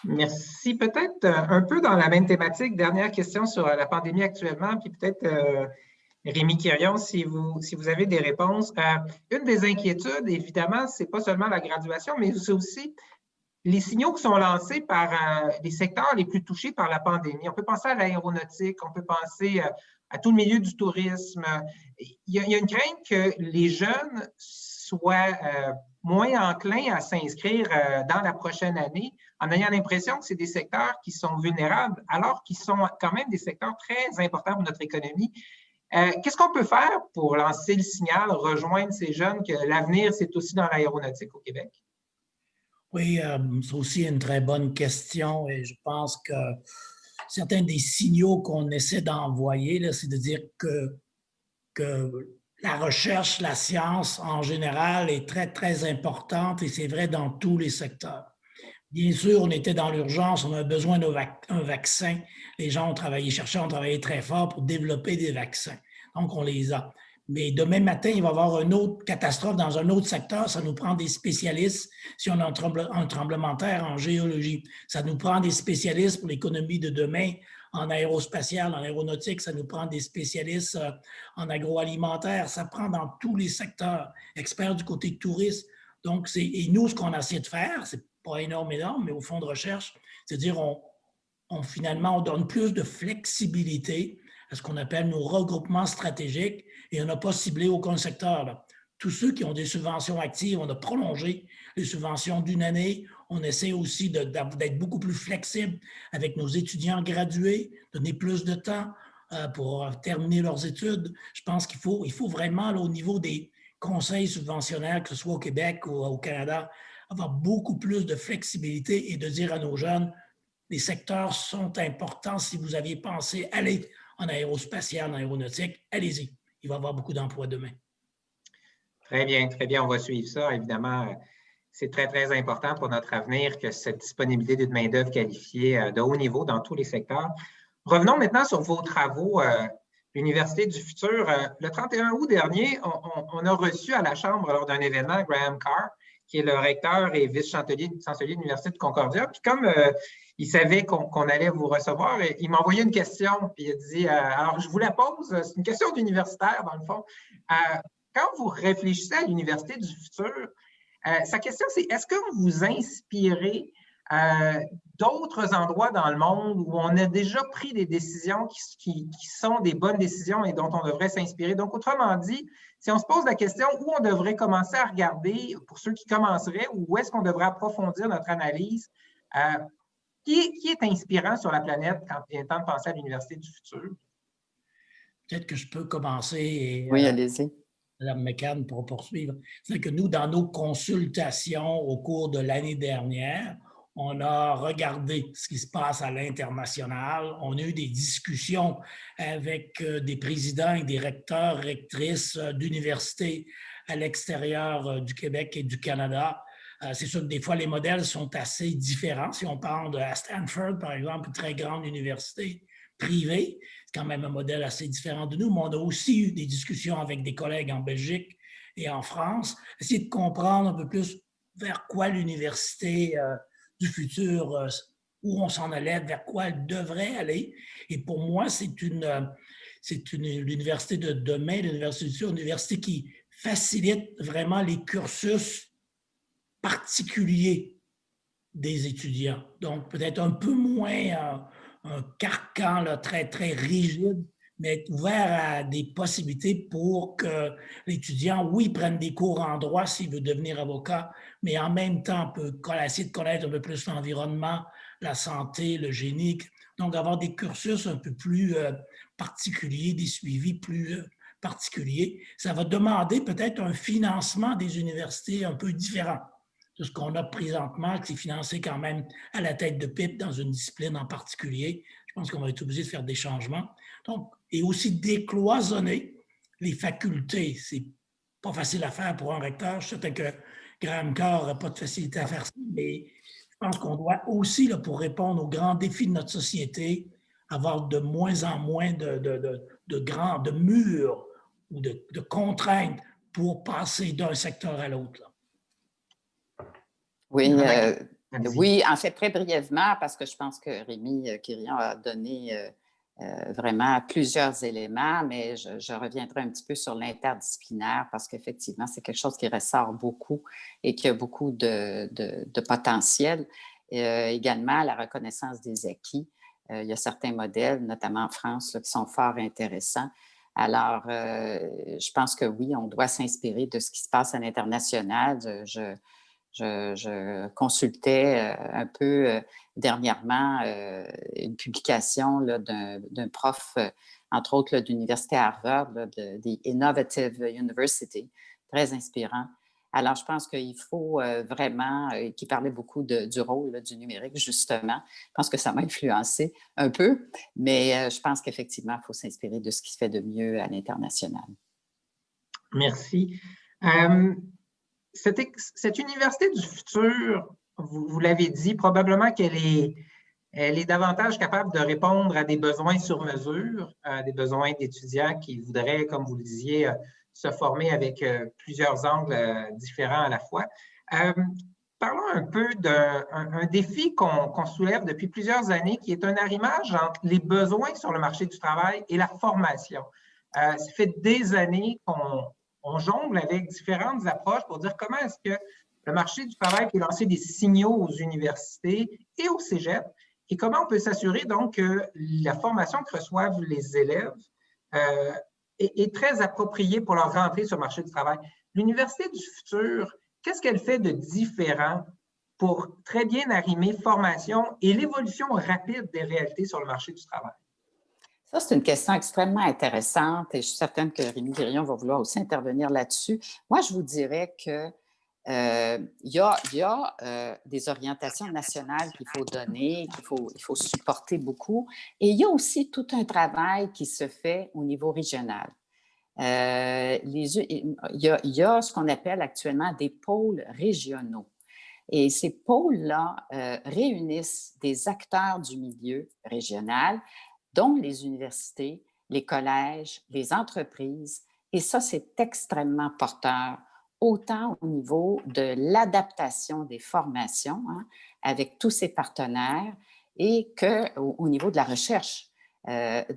Merci. Peut-être un peu dans la même thématique, dernière question sur la pandémie actuellement, puis peut-être Rémi Quirion, si vous avez des réponses. Une des inquiétudes, évidemment, ce n'est pas seulement la graduation, mais c'est aussi les signaux qui sont lancés par les secteurs les plus touchés par la pandémie. On peut penser à l'aéronautique, on peut penser à tout le milieu du tourisme. Il y a une crainte que les jeunes soient moins enclins à s'inscrire dans la prochaine année en ayant l'impression que c'est des secteurs qui sont vulnérables, alors qu'ils sont quand même des secteurs très importants pour notre économie. Qu'est-ce qu'on peut faire pour lancer le signal, rejoindre ces jeunes que l'avenir, c'est aussi dans l'aéronautique au Québec? Oui, c'est aussi une très bonne question et je pense que certains des signaux qu'on essaie d'envoyer, c'est de dire que la recherche, la science en général est très, très importante et c'est vrai dans tous les secteurs. Bien sûr, on était dans l'urgence, on a besoin d'un vaccin. Les gens ont travaillé, chercheurs ont travaillé très fort pour développer des vaccins. Donc, on les a. Mais demain matin, il va y avoir une autre catastrophe dans un autre secteur. Ça nous prend des spécialistes si on a un tremblement de terre en géologie. Ça nous prend des spécialistes pour l'économie de demain en aérospatial, en aéronautique. Ça nous prend des spécialistes en agroalimentaire. Ça prend dans tous les secteurs. Experts du côté tourisme. Donc, et nous, ce qu'on a essayé de faire, c'est pas énorme, mais au fond de recherche, c'est-à-dire finalement, on donne plus de flexibilité à ce qu'on appelle nos regroupements stratégiques et on n'a pas ciblé aucun secteur. Là. Tous ceux qui ont des subventions actives, on a prolongé les subventions d'une année. On essaie aussi d'être beaucoup plus flexible avec nos étudiants gradués, donner plus de temps pour terminer leurs études. Je pense qu'il faut vraiment, là, au niveau des conseils subventionnaires, que ce soit au Québec ou au Canada, avoir beaucoup plus de flexibilité et de dire à nos jeunes, les secteurs sont importants. Si vous aviez pensé aller en aérospatial, en aéronautique, allez-y. Il va y avoir beaucoup d'emplois demain. Très bien, très bien. On va suivre ça. Évidemment, c'est très, très important pour notre avenir que cette disponibilité de main-d'œuvre qualifiée de haut niveau dans tous les secteurs. Revenons maintenant sur vos travaux. L'Université du futur. Le 31 août dernier, on a reçu à la Chambre, lors d'un événement, Graham Carr, qui est le recteur et vice-chancelier de l'Université de Concordia. Puis comme il savait qu'on allait vous recevoir, il m'a envoyé une question. Puis il a dit, alors je vous la pose, c'est une question d'universitaire dans le fond. Quand vous réfléchissez à l'Université du futur, sa question c'est, est-ce que vous vous inspirez d'autres endroits dans le monde où on a déjà pris des décisions qui sont des bonnes décisions et dont on devrait s'inspirer. Donc, autrement dit, si on se pose la question où on devrait commencer à regarder, pour ceux qui commenceraient, où est-ce qu'on devrait approfondir notre analyse, qui est inspirant sur la planète quand il est temps de penser à l'Université du futur? Peut-être que je peux commencer. Oui, allez-y. Mme McCann pour poursuivre. C'est que nous, dans nos consultations au cours de l'année dernière, on a regardé ce qui se passe à l'international. On a eu des discussions avec des présidents et des recteurs, rectrices d'universités à l'extérieur du Québec et du Canada C'est sûr que des fois, les modèles sont assez différents. Si on parle à Stanford, par exemple, une très grande université privée, c'est quand même un modèle assez différent de nous, mais on a aussi eu des discussions avec des collègues en Belgique et en France, essayer de comprendre un peu plus vers quoi l'université du futur, où on s'en allait, vers quoi elle devrait aller. Et pour moi, c'est l'université de demain, l'université du futur, une université qui facilite vraiment les cursus particuliers des étudiants. Donc, peut-être un peu moins un carcan là, très, très rigide, mais être ouvert à des possibilités pour que l'étudiant, oui, prenne des cours en droit s'il veut devenir avocat, mais en même temps peut essayer de connaître un peu plus l'environnement, la santé, le génie. Donc, avoir des cursus un peu plus particuliers, des suivis plus particuliers. Ça va demander peut-être un financement des universités un peu différent de ce qu'on a présentement, qui est financé quand même à la tête de pipe dans une discipline en particulier. Je pense qu'on va être obligé de faire des changements. Donc, et aussi décloisonner les facultés. C'est pas facile à faire pour un recteur. Je suis certain que Graham Carr n'aurait pas de facilité à faire ça, mais je pense qu'on doit aussi, là, pour répondre aux grands défis de notre société, avoir de moins en moins de murs ou de contraintes pour passer d'un secteur à l'autre. Oui, oui, en fait, très brièvement, parce que je pense que Rémi Quirion a donné vraiment plusieurs éléments, mais je reviendrai un petit peu sur l'interdisciplinaire parce qu'effectivement, c'est quelque chose qui ressort beaucoup et qui a beaucoup de potentiel. Également, la reconnaissance des acquis. Il y a certains modèles, notamment en France, là, qui sont fort intéressants. Alors, je pense que oui, on doit s'inspirer de ce qui se passe à l'international. Je consultais un peu dernièrement une publication là, d'un prof, entre autres, de l'université Harvard, là, de Innovative University, très inspirant. Alors, je pense qu'il faut vraiment, qui parlait beaucoup du rôle là, du numérique, justement. Je pense que ça m'a influencé un peu, mais je pense qu'effectivement, il faut s'inspirer de ce qui se fait de mieux à l'international. Merci. Cette université du futur, vous l'avez dit, probablement qu'elle est davantage capable de répondre à des besoins sur mesure, à des besoins d'étudiants qui voudraient, comme vous le disiez, se former avec plusieurs angles différents à la fois. Parlons un peu d'un défi qu'on soulève depuis plusieurs années, qui est un arrimage entre les besoins sur le marché du travail et la formation. Ça fait des années qu'on jongle avec différentes approches pour dire comment est-ce que le marché du travail peut lancer des signaux aux universités et au cégep et comment on peut s'assurer donc que la formation que reçoivent les élèves est très appropriée pour leur rentrée sur le marché du travail. L'université du futur, qu'est-ce qu'elle fait de différent pour très bien arrimer formation et l'évolution rapide des réalités sur le marché du travail? Ça, c'est une question extrêmement intéressante et je suis certaine que Rémi Quirion va vouloir aussi intervenir là-dessus. Moi, je vous dirais que il y a des orientations nationales qu'il faut donner, il faut supporter beaucoup. Et il y a aussi tout un travail qui se fait au niveau régional. Il y a ce qu'on appelle actuellement des pôles régionaux. Et ces pôles-là réunissent des acteurs du milieu régional, dont les universités, les collèges, les entreprises. Et ça, c'est extrêmement porteur, autant au niveau de l'adaptation des formations avec tous ces partenaires et qu'au niveau de la recherche.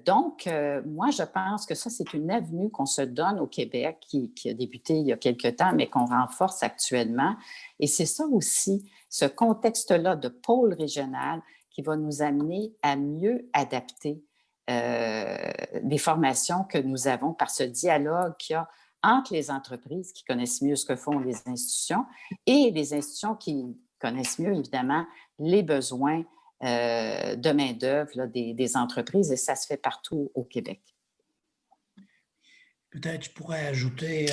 Donc, moi, je pense que ça, c'est une avenue qu'on se donne au Québec qui a débuté il y a quelque temps, mais qu'on renforce actuellement. Et c'est ça aussi, ce contexte-là de pôle régional qui va nous amener à mieux adapter les formations que nous avons par ce dialogue qu'il y a entre les entreprises qui connaissent mieux ce que font les institutions et les institutions qui connaissent mieux, évidemment, les besoins de main-d'œuvre des entreprises, et ça se fait partout au Québec. Peut-être je pourrais ajouter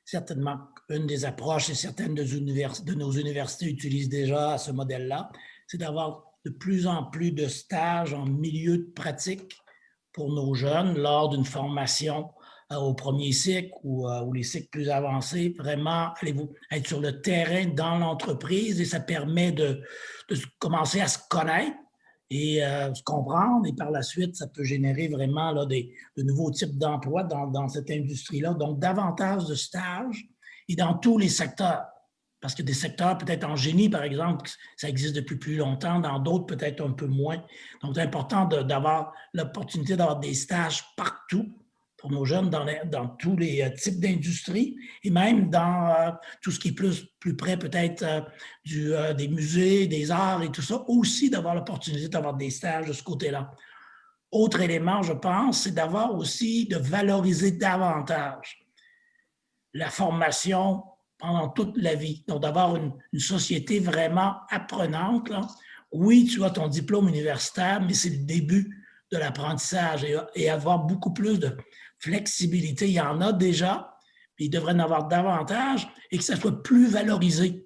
certainement une des approches, et certaines de nos universités utilisent déjà ce modèle-là, c'est d'avoir de plus en plus de stages en milieu de pratique pour nos jeunes lors d'une formation au premier cycle ou les cycles plus avancés, vraiment, allez-vous être sur le terrain dans l'entreprise et ça permet de commencer à se connaître et se comprendre. Et par la suite, ça peut générer vraiment là, de nouveaux types d'emplois dans cette industrie-là. Donc, davantage de stages et dans tous les secteurs. Parce que des secteurs, peut-être en génie, par exemple, ça existe depuis plus longtemps, dans d'autres, peut-être un peu moins. Donc, c'est important d'avoir l'opportunité d'avoir des stages partout pour nos jeunes dans tous les types d'industries et même dans tout ce qui est plus près peut-être des musées, des arts et tout ça, aussi d'avoir l'opportunité d'avoir des stages de ce côté-là. Autre élément, je pense, c'est d'avoir aussi, de valoriser davantage la formation pendant toute la vie. Donc, d'avoir une société vraiment apprenante. Là. Oui, tu as ton diplôme universitaire, mais c'est le début de l'apprentissage et avoir beaucoup plus de flexibilité. Il y en a déjà, mais il devrait en avoir davantage et que ça soit plus valorisé.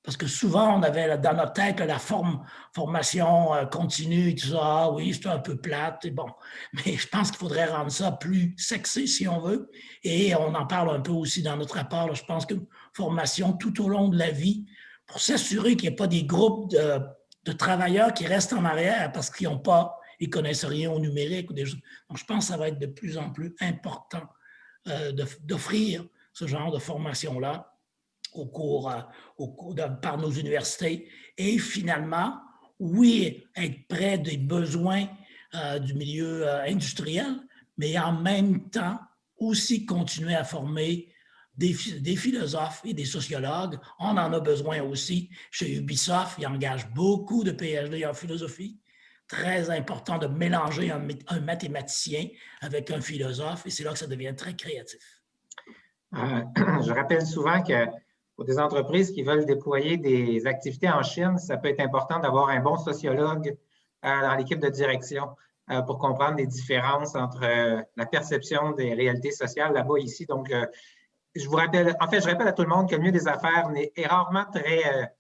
Parce que souvent, on avait dans notre tête la formation continue et tout ça. Ah oui, c'est un peu plate. Et bon. Mais je pense qu'il faudrait rendre ça plus sexy, si on veut. Et on en parle un peu aussi dans notre rapport. Là. Je pense qu'une formation tout au long de la vie pour s'assurer qu'il n'y ait pas des groupes de travailleurs qui restent en arrière parce qu'ils n'ont pas, ils ne connaissent rien au numérique. Ou des choses. Donc, je pense que ça va être de plus en plus important d'offrir ce genre de formation-là par nos universités et finalement, oui, être près des besoins du milieu industriel, mais en même temps aussi continuer à former des philosophes et des sociologues. On en a besoin aussi. Chez Ubisoft, ils engagent beaucoup de PhD en philosophie. Très important de mélanger un mathématicien avec un philosophe et c'est là que ça devient très créatif. Je rappelle souvent que pour des entreprises qui veulent déployer des activités en Chine, ça peut être important d'avoir un bon sociologue dans l'équipe de direction pour comprendre les différences entre la perception des réalités sociales là-bas et ici. Donc, je rappelle à tout le monde que le milieu des affaires est rarement très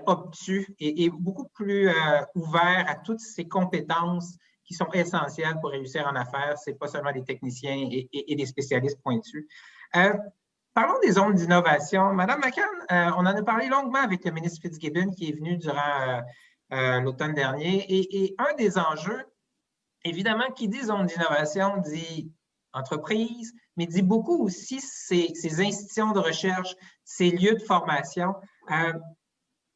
obtus et beaucoup plus ouvert à toutes ces compétences qui sont essentielles pour réussir en affaires. Ce n'est pas seulement des techniciens et des spécialistes pointus. Parlons des zones d'innovation. Madame McCann, on en a parlé longuement avec le ministre Fitzgibbon qui est venu durant l'automne dernier. Et un des enjeux, évidemment, qui dit zone d'innovation, dit entreprise, mais dit beaucoup aussi ces institutions de recherche, ces lieux de formation.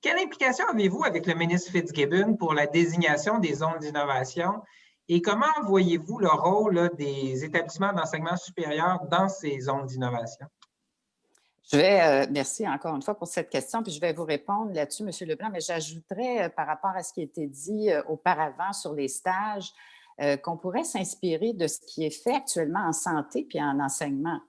Quelle implication avez-vous avec le ministre Fitzgibbon pour la désignation des zones d'innovation? Et comment voyez-vous le rôle là, des établissements d'enseignement supérieur dans ces zones d'innovation? Merci encore une fois pour cette question, puis je vais vous répondre là-dessus, M. Leblanc, mais j'ajouterais par rapport à ce qui a été dit auparavant sur les stages, qu'on pourrait s'inspirer de ce qui est fait actuellement en santé puis en enseignement,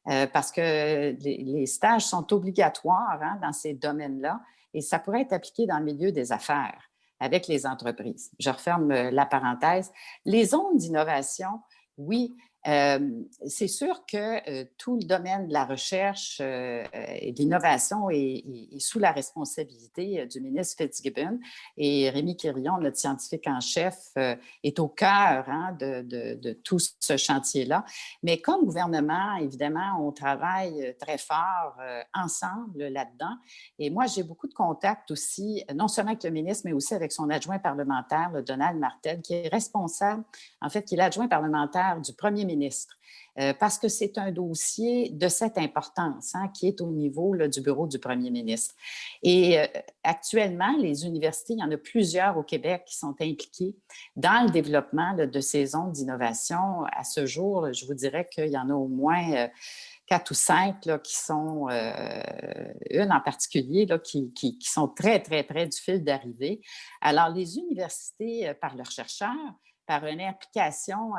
parce que les stages sont obligatoires dans ces domaines-là et ça pourrait être appliqué dans le milieu des affaires avec les entreprises. Je referme la parenthèse. Les zones d'innovation, oui, c'est sûr que tout le domaine de la recherche et de l'innovation est sous la responsabilité du ministre Fitzgibbon et Rémi Quirion, notre scientifique en chef, est au cœur de tout ce chantier-là. Mais comme gouvernement, évidemment, on travaille très fort ensemble là-dedans. Et moi, j'ai beaucoup de contacts aussi, non seulement avec le ministre, mais aussi avec son adjoint parlementaire, le Donald Martel, qui est responsable, en fait, qui est l'adjoint parlementaire du premier ministre, parce que c'est un dossier de cette importance qui est au niveau là, du bureau du premier ministre. Et actuellement, les universités, il y en a plusieurs au Québec qui sont impliquées dans le développement là, de ces zones d'innovation. À ce jour, je vous dirais qu'il y en a au moins 4 ou 5 là, qui sont, une en particulier, là, qui sont très, très près du fil d'arrivée. Alors, les universités, par leurs chercheurs, par une implication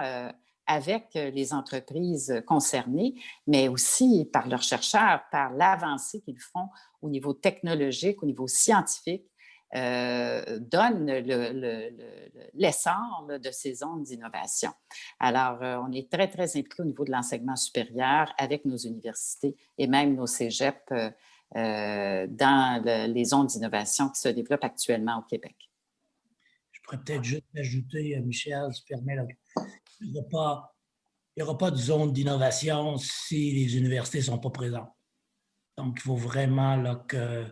avec les entreprises concernées, mais aussi par leurs chercheurs, par l'avancée qu'ils font au niveau technologique, au niveau scientifique, donne l'essor de ces zones d'innovation. Alors, on est très, très impliqués au niveau de l'enseignement supérieur avec nos universités et même nos cégeps dans les zones d'innovation qui se développent actuellement au Québec. Je pourrais peut-être juste ajouter, Michel, si tu permets, là, il n'y a pas il n'y aura pas de zone d'innovation si les universités ne sont pas présentes. Donc, il faut vraiment là, que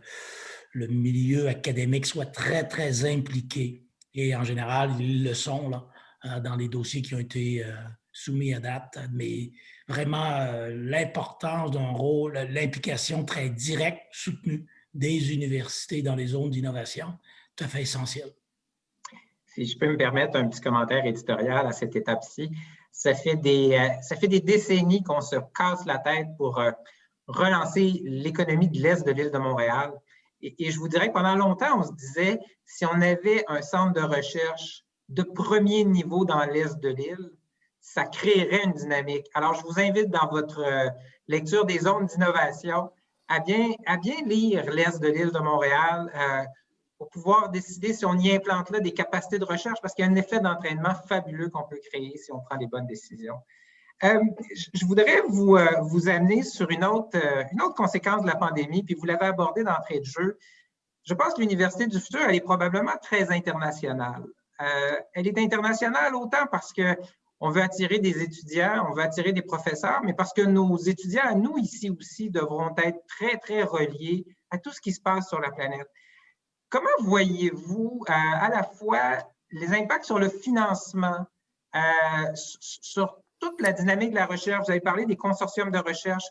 le milieu académique soit très, très impliqué. Et en général, ils le sont là, dans les dossiers qui ont été soumis à date. Mais vraiment, l'importance d'un rôle, l'implication très directe, soutenue des universités dans les zones d'innovation, tout à fait essentiel. Si je peux me permettre un petit commentaire éditorial à cette étape-ci, ça fait des décennies qu'on se casse la tête pour relancer l'économie de l'Est de l'île de Montréal. Et je vous dirais que pendant longtemps, on se disait, si on avait un centre de recherche de premier niveau dans l'Est de l'île, ça créerait une dynamique. Alors, je vous invite dans votre lecture des zones d'innovation à bien lire l'Est de l'île de Montréal pour pouvoir décider si on y implante là des capacités de recherche, parce qu'il y a un effet d'entraînement fabuleux qu'on peut créer si on prend les bonnes décisions. Je voudrais vous amener sur une autre conséquence de la pandémie, puis vous l'avez abordé d'entrée de jeu. Je pense que l'Université du futur, elle est probablement très internationale. Elle est internationale autant parce qu'on veut attirer des étudiants, on veut attirer des professeurs, mais parce que nos étudiants, à nous ici aussi, devront être très, très reliés à tout ce qui se passe sur la planète. Comment voyez-vous à la fois les impacts sur le financement, sur toute la dynamique de la recherche? Vous avez parlé des consortiums de recherche.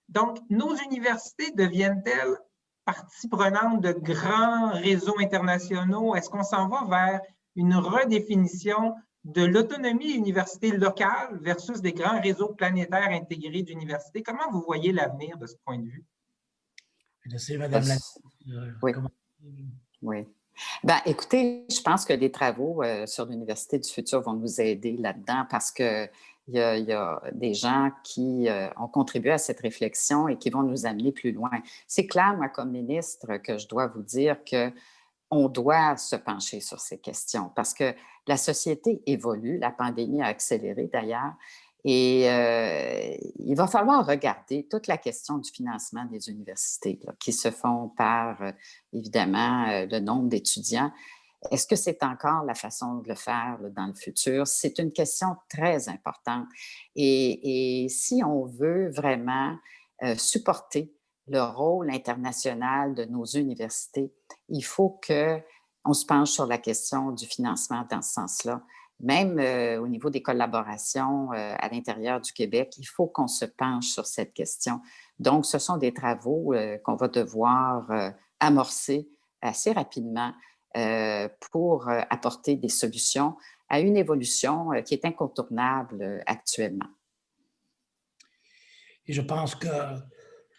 Donc, nos universités deviennent-elles partie prenante de grands réseaux internationaux? Est-ce qu'on s'en va vers une redéfinition de l'autonomie université locale versus des grands réseaux planétaires intégrés d'universités? Comment vous voyez l'avenir de ce point de vue? Je sais, Madame la... Oui. Oui. Ben, écoutez, je pense que les travaux sur l'Université du futur vont nous aider là-dedans parce qu'il y a des gens qui ont contribué à cette réflexion et qui vont nous amener plus loin. C'est clair, moi, comme ministre, que je dois vous dire qu'on doit se pencher sur ces questions parce que la société évolue, la pandémie a accéléré d'ailleurs, et il va falloir regarder toute la question du financement des universités là, qui se font par, évidemment, le nombre d'étudiants. Est-ce que c'est encore la façon de le faire là, dans le futur? C'est une question très importante. Et si on veut vraiment supporter le rôle international de nos universités, il faut qu'on se penche sur la question du financement dans ce sens-là. Même au niveau des collaborations à l'intérieur du Québec, il faut qu'on se penche sur cette question. Donc, ce sont des travaux qu'on va devoir amorcer assez rapidement pour apporter des solutions à une évolution qui est incontournable actuellement. Et je pense que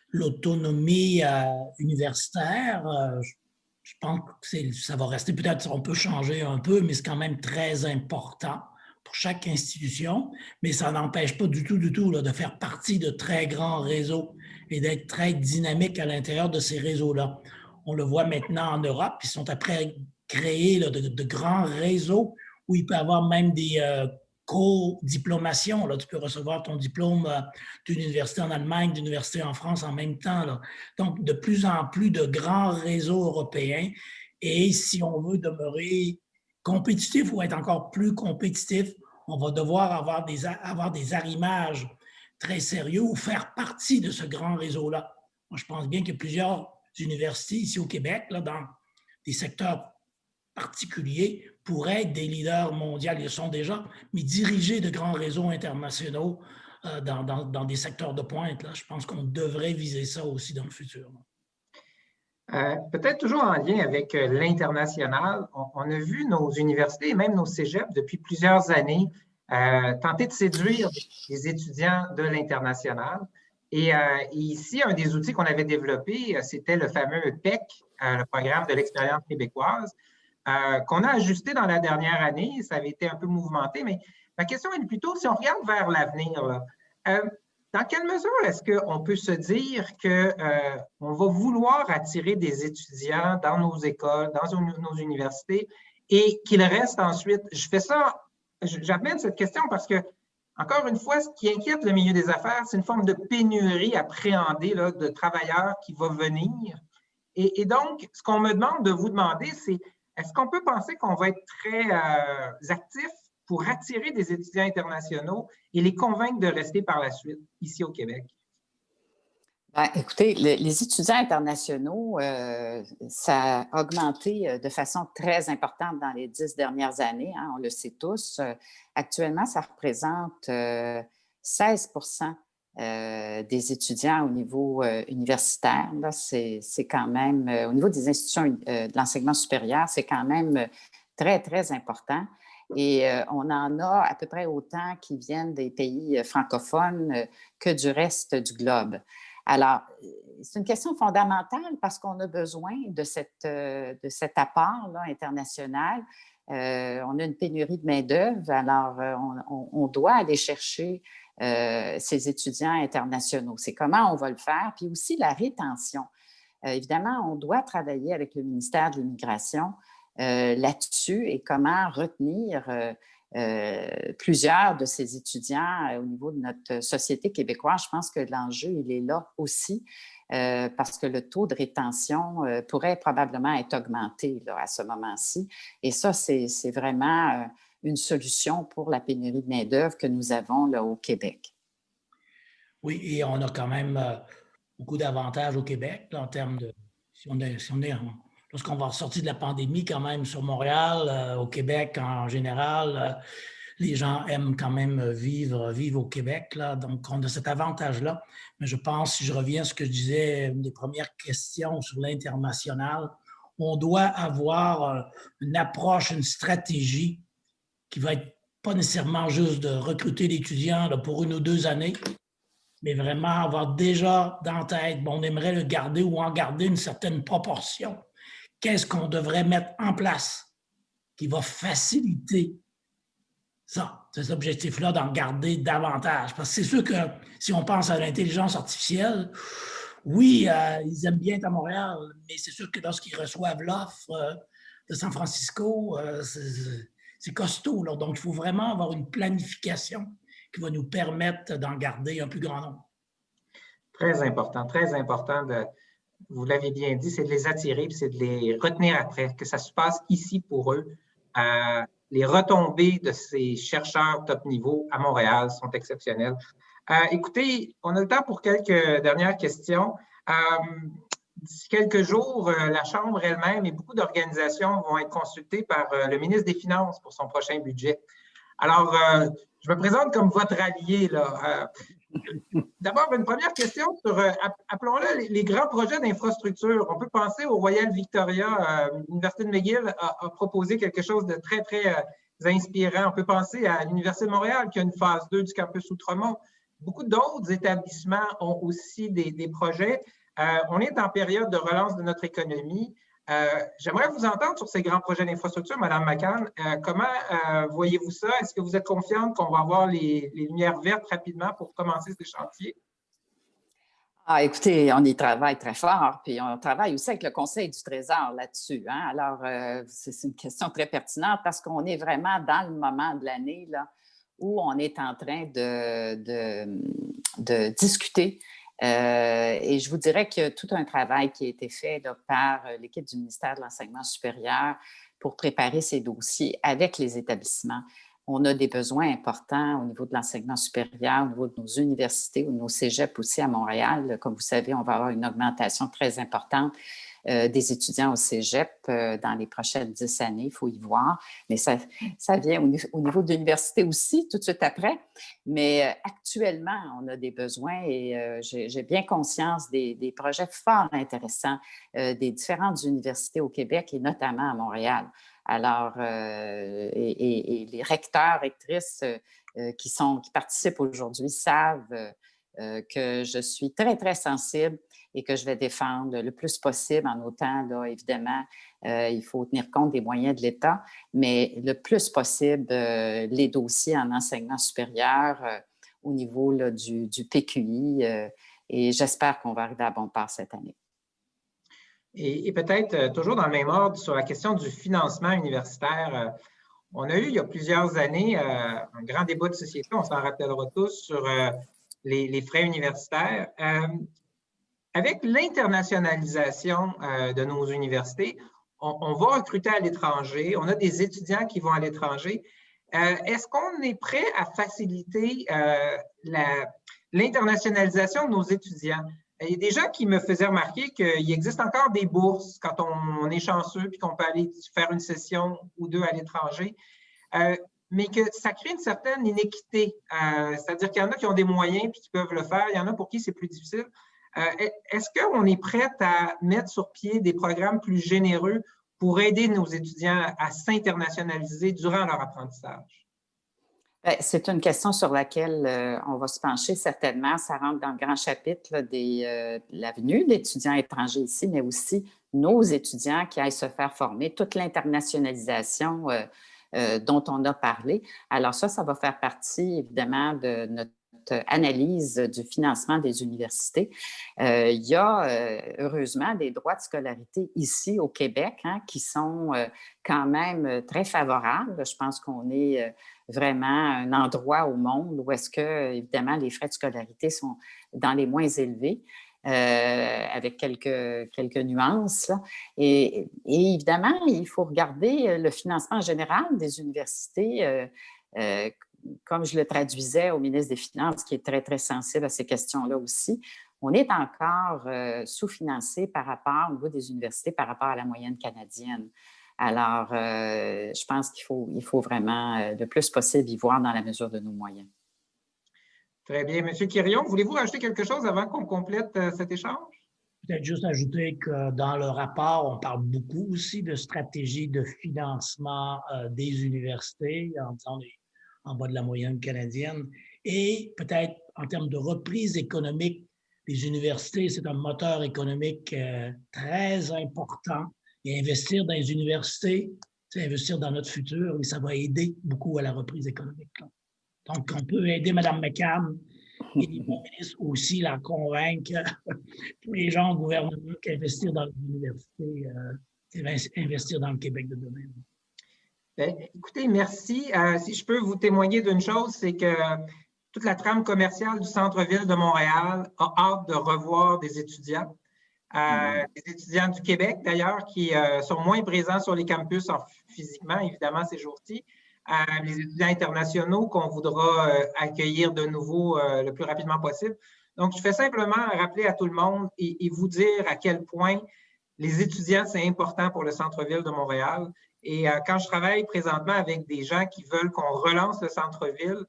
l'autonomie universitaire, je pense que ça va rester, peut-être on peut changer un peu, mais c'est quand même très important pour chaque institution, mais ça n'empêche pas du tout là, de faire partie de très grands réseaux et d'être très dynamique à l'intérieur de ces réseaux-là. On le voit maintenant en Europe, ils sont après créer là, de grands réseaux où il peut y avoir même des co-diplomation. Là, tu peux recevoir ton diplôme d'une université en Allemagne, d'une université en France en même temps. Là. Donc, de plus en plus de grands réseaux européens. Et si on veut demeurer compétitif ou être encore plus compétitif, on va devoir avoir des arrimages très sérieux ou faire partie de ce grand réseau-là. Moi, je pense bien qu'il y a plusieurs universités ici au Québec, là, dans des secteurs particuliers, pourraient être des leaders mondiaux, ils le sont déjà, mais diriger de grands réseaux internationaux dans des secteurs de pointe. Là, je pense qu'on devrait viser ça aussi dans le futur. Peut-être toujours en lien avec l'international, on a vu nos universités et même nos cégeps depuis plusieurs années tenter de séduire les étudiants de l'international. Et ici, un des outils qu'on avait développé, c'était le fameux PEC, le programme de l'expérience québécoise, qu'on a ajusté dans la dernière année. Ça avait été un peu mouvementé, mais ma question est plutôt, si on regarde vers l'avenir, dans quelle mesure est-ce qu'on peut se dire qu'on va vouloir attirer des étudiants dans nos écoles, dans nos universités, et qu'ils restent ensuite? J'amène cette question parce que, encore une fois, ce qui inquiète le milieu des affaires, c'est une forme de pénurie appréhendée là, de travailleurs qui va venir. Et donc, ce qu'on me demande de vous demander, c'est est-ce qu'on peut penser qu'on va être très actif pour attirer des étudiants internationaux et les convaincre de rester par la suite ici au Québec? Ben, écoutez, les étudiants internationaux, ça a augmenté de façon très importante dans les 10 dernières années, hein, on le sait tous. Actuellement, ça représente 16 des étudiants au niveau universitaire. C'est quand même, au niveau des institutions de l'enseignement supérieur, c'est quand même très, très important. Et on en a à peu près autant qui viennent des pays francophones que du reste du globe. Alors, c'est une question fondamentale parce qu'on a besoin de cet apport là, international. On a une pénurie de main-d'œuvre, alors on doit aller chercher ces étudiants internationaux. C'est comment on va le faire, puis aussi la rétention. Évidemment, on doit travailler avec le ministère de l'Immigration là-dessus et comment retenir plusieurs de ces étudiants au niveau de notre société québécoise. Je pense que l'enjeu, il est là aussi parce que le taux de rétention pourrait probablement être augmenté là, à ce moment-ci. Et ça, c'est vraiment une solution pour la pénurie de main-d'œuvre que nous avons là, au Québec. Oui, et on a quand même beaucoup d'avantages au Québec là, en termes de... Lorsqu'on va ressortir de la pandémie, quand même, sur Montréal, au Québec en général, les gens aiment quand même vivre au Québec. Là, donc, on a cet avantage-là. Mais je pense, si je reviens à ce que je disais, une des premières questions sur l'international, on doit avoir une approche, une stratégie qui va être pas nécessairement juste de recruter l'étudiant pour 1 ou 2 années, mais vraiment avoir déjà dans la tête, bon, on aimerait le garder ou en garder une certaine proportion. Qu'est-ce qu'on devrait mettre en place qui va faciliter ça, cet objectif-là d'en garder davantage? Parce que c'est sûr que si on pense à l'intelligence artificielle, oui, ils aiment bien être à Montréal, mais c'est sûr que lorsqu'ils reçoivent l'offre de San Francisco, c'est costaud. Là. Donc, il faut vraiment avoir une planification qui va nous permettre d'en garder un plus grand nombre. Très important, très important de... Vous l'avez bien dit, c'est de les attirer puis c'est de les retenir après, que ça se passe ici pour eux. Les retombées de ces chercheurs top niveau à Montréal sont exceptionnelles. Écoutez, on a le temps pour quelques dernières questions. D'ici quelques jours, la Chambre elle-même et beaucoup d'organisations vont être consultées par le ministre des Finances pour son prochain budget. Alors, je me présente comme votre allié, là. D'abord, une première question sur, appelons-le, les grands projets d'infrastructure. On peut penser au Royal Victoria. L'Université de McGill a proposé quelque chose de très, très inspirant. On peut penser à l'Université de Montréal qui a une phase 2 du campus Outremont. Beaucoup d'autres établissements ont aussi des projets. On est en période de relance de notre économie. J'aimerais vous entendre sur ces grands projets d'infrastructure, Mme McCann. Comment voyez-vous ça? Est-ce que vous êtes confiante qu'on va avoir les lumières vertes rapidement pour commencer ces chantiers? Ah, écoutez, on y travaille très fort, puis on travaille aussi avec le Conseil du Trésor là-dessus. Hein? Alors, c'est une question très pertinente parce qu'on est vraiment dans le moment de l'année là, où on est en train de discuter. Et je vous dirais qu'il y a tout un travail qui a été fait là, par l'équipe du ministère de l'Enseignement supérieur pour préparer ces dossiers avec les établissements. On a des besoins importants au niveau de l'enseignement supérieur, au niveau de nos universités, ou de nos cégeps aussi à Montréal. Comme vous savez, on va avoir une augmentation très importante des étudiants au cégep dans les prochaines 10 années, il faut y voir. Mais ça vient au niveau de l'université aussi, tout de suite après. Mais actuellement, on a des besoins et j'ai bien conscience des projets fort intéressants des différentes universités au Québec et notamment à Montréal. Alors, et les recteurs, rectrices qui participent aujourd'hui savent que je suis très, très sensible et que je vais défendre le plus possible en autant, là, évidemment, il faut tenir compte des moyens de l'État, mais le plus possible, les dossiers en enseignement supérieur au niveau là, du PQI et j'espère qu'on va arriver à bon port cette année. Et peut-être toujours dans le même ordre, sur la question du financement universitaire, on a eu il y a plusieurs années un grand débat de société, on s'en rappellera tous, sur les frais universitaires. Avec l'internationalisation de nos universités, on va recruter à l'étranger, on a des étudiants qui vont à l'étranger. Est-ce qu'on est prêt à faciliter l'internationalisation de nos étudiants? Il y a des gens qui me faisaient remarquer qu'il existe encore des bourses quand on est chanceux puis qu'on peut aller faire une session ou deux à l'étranger, mais que ça crée une certaine inéquité. C'est-à-dire qu'il y en a qui ont des moyens puis qui peuvent le faire, il y en a pour qui c'est plus difficile. Est-ce qu'on est prêt à mettre sur pied des programmes plus généreux pour aider nos étudiants à s'internationaliser durant leur apprentissage? C'est une question sur laquelle on va se pencher certainement. Ça rentre dans le grand chapitre là, de la venue d'étudiants étrangers ici, mais aussi nos étudiants qui aillent se faire former, toute l'internationalisation dont on a parlé. Alors ça va faire partie évidemment de notre analyse du financement des universités. Il y a heureusement des droits de scolarité ici au Québec qui sont quand même très favorables. Je pense qu'on est vraiment un endroit au monde où est-ce que, évidemment, les frais de scolarité sont dans les moins élevés. Avec quelques nuances. Là. Et évidemment, il faut regarder le financement général des universités. Comme je le traduisais au ministre des Finances, qui est très, très sensible à ces questions-là aussi, on est encore sous-financé au niveau des universités par rapport à la moyenne canadienne. Alors, je pense qu'il faut vraiment le plus possible y voir dans la mesure de nos moyens. Très bien. Monsieur Quirion, voulez-vous rajouter quelque chose avant qu'on complète cet échange? Peut-être juste ajouter que dans le rapport, on parle beaucoup aussi de stratégie de financement des universités en disant en bas de la moyenne canadienne. Et peut-être en termes de reprise économique, les universités, c'est un moteur économique très important. Et investir dans les universités, c'est investir dans notre futur et ça va aider beaucoup à la reprise économique. Là. Donc, on peut aider Mme McCann et les ministres aussi la convaincre, tous les gens au gouvernement qu'investir dans l'université, c'est investir dans le Québec de demain. Bien, écoutez, merci. Si je peux vous témoigner d'une chose, c'est que toute la trame commerciale du centre-ville de Montréal a hâte de revoir des étudiants. Des étudiants du Québec, d'ailleurs, qui sont moins présents sur les campus physiquement, évidemment, ces jours-ci. Les étudiants internationaux qu'on voudra accueillir de nouveau le plus rapidement possible. Donc, je fais simplement rappeler à tout le monde et vous dire à quel point les étudiants, c'est important pour le centre-ville de Montréal. Et quand je travaille présentement avec des gens qui veulent qu'on relance le centre-ville,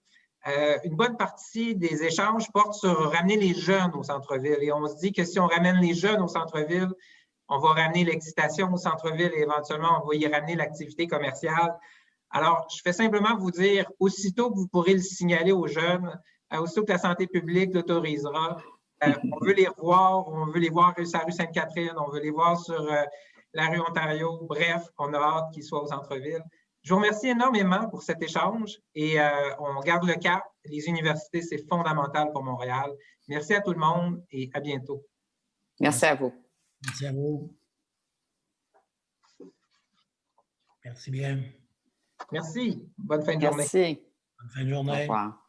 une bonne partie des échanges portent sur ramener les jeunes au centre-ville. Et on se dit que si on ramène les jeunes au centre-ville, on va ramener l'excitation au centre-ville et éventuellement, on va y ramener l'activité commerciale. Alors, je fais simplement vous dire, aussitôt que vous pourrez le signaler aux jeunes, aussitôt que la santé publique l'autorisera, on veut les revoir, on veut les voir sur la rue Sainte-Catherine, on veut les voir sur la rue Ontario. Bref, on a hâte qu'ils soient au centre-ville. Je vous remercie énormément pour cet échange et on garde le cap. Les universités, c'est fondamental pour Montréal. Merci à tout le monde et à bientôt. Merci à vous. Merci à vous. Merci bien. Merci. Bonne fin de journée. Merci. Bonne fin de journée. Au revoir.